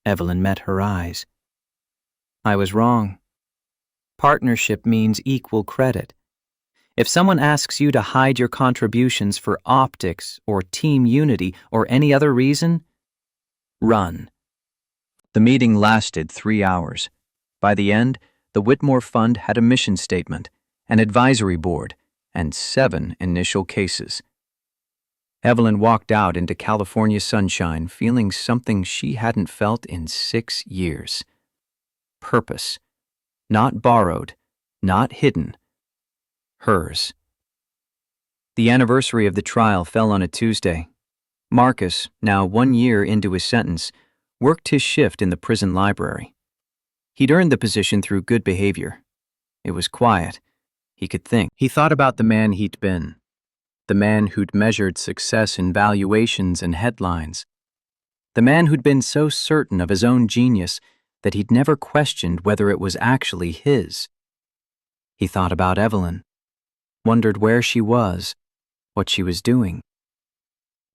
Evelyn met her eyes. I was wrong. Partnership means equal credit. If someone asks you to hide your contributions for optics or team unity or any other reason, run. The meeting lasted 3 hours. By the end, the Whitmore Fund had a mission statement, an advisory board, and 7 initial cases. Evelyn walked out into California sunshine feeling something she hadn't felt in 6 years. Purpose. Not borrowed, not hidden. Hers. The anniversary of the trial fell on a Tuesday. Marcus, now 1 year into his sentence, worked his shift in the prison library. He'd earned the position through good behavior. It was quiet. He could think. He thought about the man he'd been, the man who'd measured success in valuations and headlines, the man who'd been so certain of his own genius that he'd never questioned whether it was actually his. He thought about Evelyn, wondered where she was, what she was doing.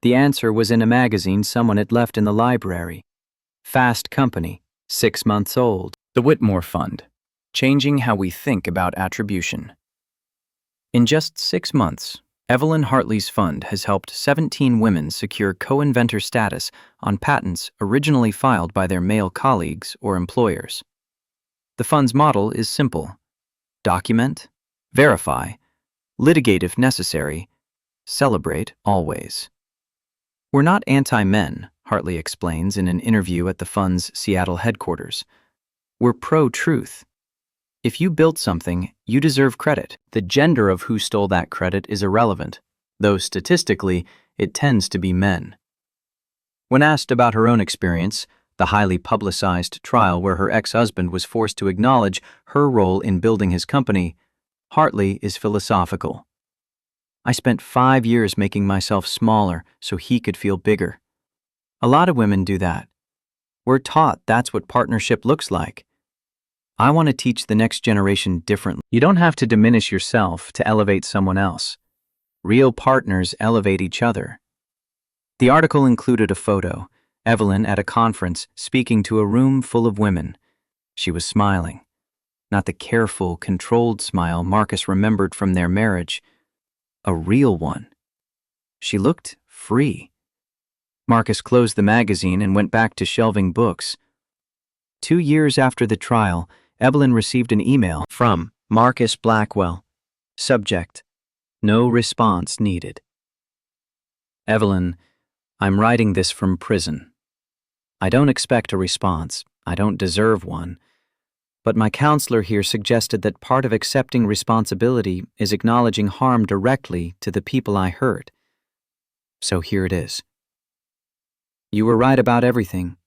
The answer was in a magazine someone had left in the library. Fast Company, 6 months old. The Whitmore Fund, changing how we think about attribution. In just 6 months, Evelyn Hartley's fund has helped 17 women secure co-inventor status on patents originally filed by their male colleagues or employers. The fund's model is simple. Document, verify, litigate if necessary, celebrate always. We're not anti-men, Hartley explains in an interview at the fund's Seattle headquarters. We're pro-truth. If you built something, you deserve credit. The gender of who stole that credit is irrelevant, though statistically, it tends to be men. When asked about her own experience, the highly publicized trial where her ex-husband was forced to acknowledge her role in building his company, Hartley is philosophical. I spent 5 years making myself smaller so he could feel bigger. A lot of women do that. We're taught that's what partnership looks like. I want to teach the next generation differently. You don't have to diminish yourself to elevate someone else. Real partners elevate each other. The article included a photo. Evelyn at a conference, speaking to a room full of women. She was smiling. Not the careful, controlled smile Marcus remembered from their marriage. A real one. She looked free. Marcus closed the magazine and went back to shelving books. 2 years after the trial, Evelyn received an email from Marcus Blackwell. Subject: No response needed. Evelyn, I'm writing this from prison. I don't expect a response. I don't deserve one. But my counselor here suggested that part of accepting responsibility is acknowledging harm directly to the people I hurt. So here it is. You were right about everything.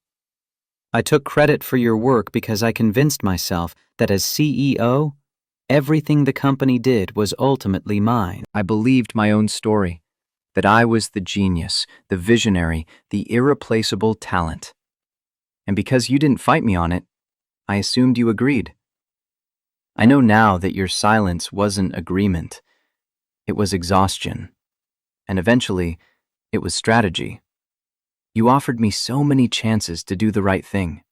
I took credit for your work because I convinced myself that as CEO, everything the company did was ultimately mine. I believed my own story, that I was the genius, the visionary, the irreplaceable talent. And because you didn't fight me on it, I assumed you agreed. I know now that your silence wasn't agreement. It was exhaustion. And eventually, it was strategy. You offered me so many chances to do the right thing,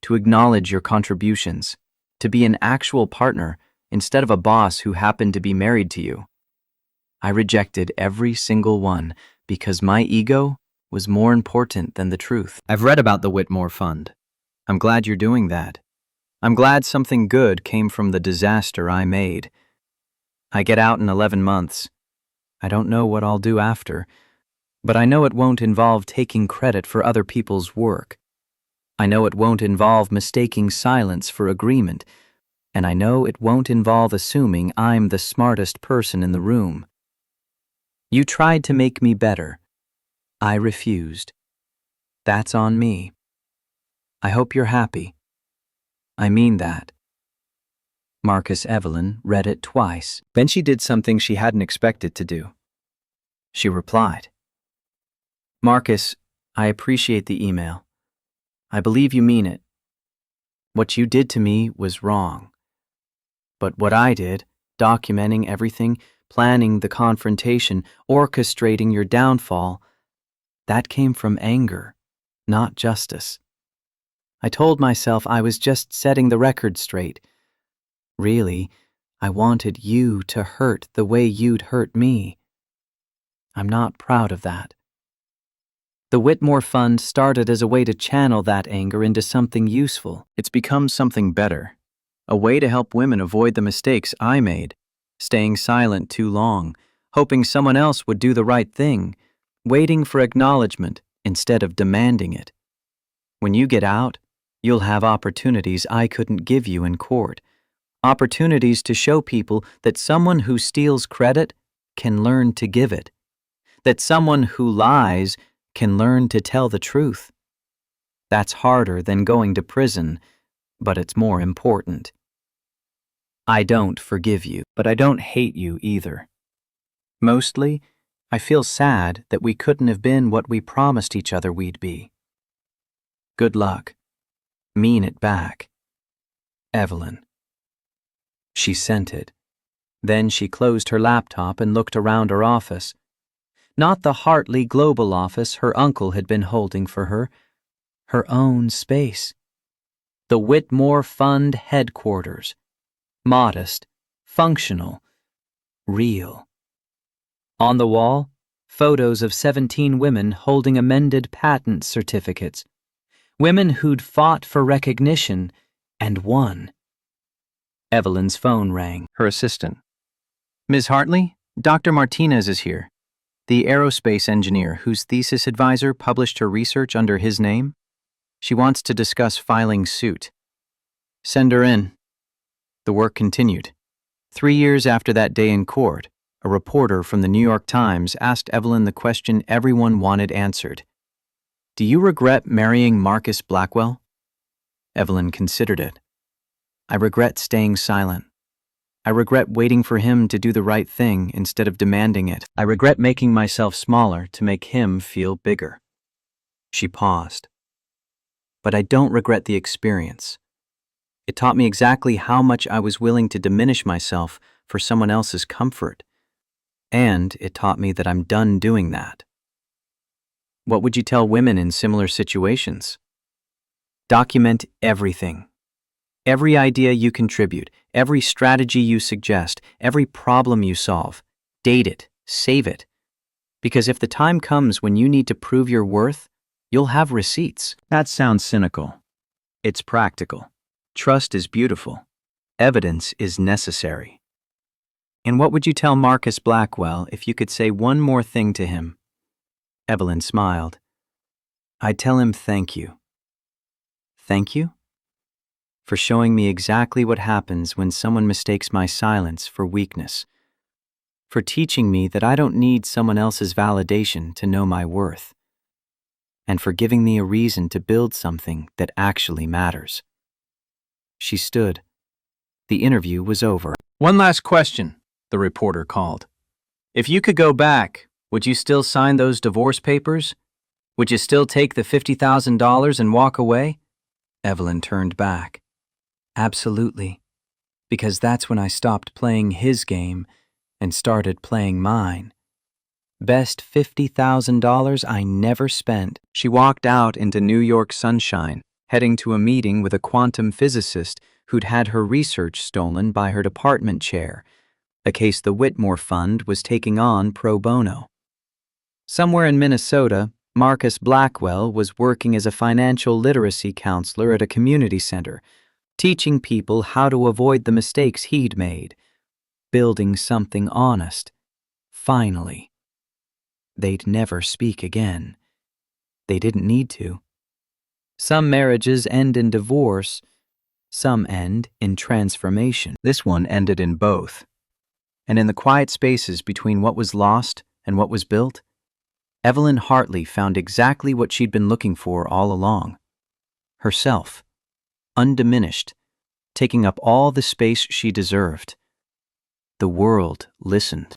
to acknowledge your contributions, to be an actual partner instead of a boss who happened to be married to you. I rejected every single one because my ego was more important than the truth. I've read about the Whitmore Fund. I'm glad you're doing that. I'm glad something good came from the disaster I made. I get out in 11 months. I don't know what I'll do after, but I know it won't involve taking credit for other people's work. I know it won't involve mistaking silence for agreement, and I know it won't involve assuming I'm the smartest person in the room. You tried to make me better. I refused. That's on me. I hope you're happy. I mean that. Marcus Evelyn read it twice. Then she did something she hadn't expected to do. She replied, Marcus, I appreciate the email. I believe you mean it. What you did to me was wrong. But what I did, documenting everything, planning the confrontation, orchestrating your downfall, that came from anger, not justice. I told myself I was just setting the record straight. Really, I wanted you to hurt the way you'd hurt me. I'm not proud of that. The Whitmore Fund started as a way to channel that anger into something useful. It's become something better, a way to help women avoid the mistakes I made, staying silent too long, hoping someone else would do the right thing, waiting for acknowledgement instead of demanding it. When you get out, you'll have opportunities I couldn't give you in court, opportunities to show people that someone who steals credit can learn to give it, that someone who lies can learn to tell the truth. That's harder than going to prison, but it's more important. I don't forgive you, but I don't hate you either. Mostly, I feel sad that we couldn't have been what we promised each other we'd be. Good luck. Mean it back. Evelyn. She sent it. Then she closed her laptop and looked around her office. Not the Hartley Global office her uncle had been holding for her own space. The Whitmore Fund headquarters. Modest, functional, real. On the wall, photos of 17 women holding amended patent certificates. Women who'd fought for recognition and won. Evelyn's phone rang. Her assistant. Ms. Hartley, Dr. Martinez is here. The aerospace engineer whose thesis advisor published her research under his name. She wants to discuss filing suit. Send her in. The work continued. 3 years after that day in court, a reporter from the New York Times asked Evelyn the question everyone wanted answered. Do you regret marrying Marcus Blackwell? Evelyn considered it. I regret staying silent. I regret waiting for him to do the right thing instead of demanding it. I regret making myself smaller to make him feel bigger. She paused. But I don't regret the experience. It taught me exactly how much I was willing to diminish myself for someone else's comfort. And it taught me that I'm done doing that. What would you tell women in similar situations? Document everything. Every idea you contribute, every strategy you suggest, every problem you solve. Date it, save it. Because if the time comes when you need to prove your worth, you'll have receipts. That sounds cynical. It's practical. Trust is beautiful. Evidence is necessary. And what would you tell Marcus Blackwell if you could say one more thing to him? Evelyn smiled. I'd tell him thank you. Thank you? For showing me exactly what happens when someone mistakes my silence for weakness. For teaching me that I don't need someone else's validation to know my worth. And for giving me a reason to build something that actually matters. She stood. The interview was over. One last question, the reporter called. If you could go back, would you still sign those divorce papers? Would you still take the $50,000 and walk away? Evelyn turned back. Absolutely. Because that's when I stopped playing his game and started playing mine. Best $50,000 I never spent. She walked out into New York sunshine, heading to a meeting with a quantum physicist who'd had her research stolen by her department chair, a case the Whitmore Fund was taking on pro bono. Somewhere in Minnesota, Marcus Blackwell was working as a financial literacy counselor at a community center, teaching people how to avoid the mistakes he'd made, building something honest. Finally. They'd never speak again. They didn't need to. Some marriages end in divorce, some end in transformation. This one ended in both. And in the quiet spaces between what was lost and what was built, Evelyn Hartley found exactly what she'd been looking for all along. Herself, undiminished, taking up all the space she deserved. The world listened.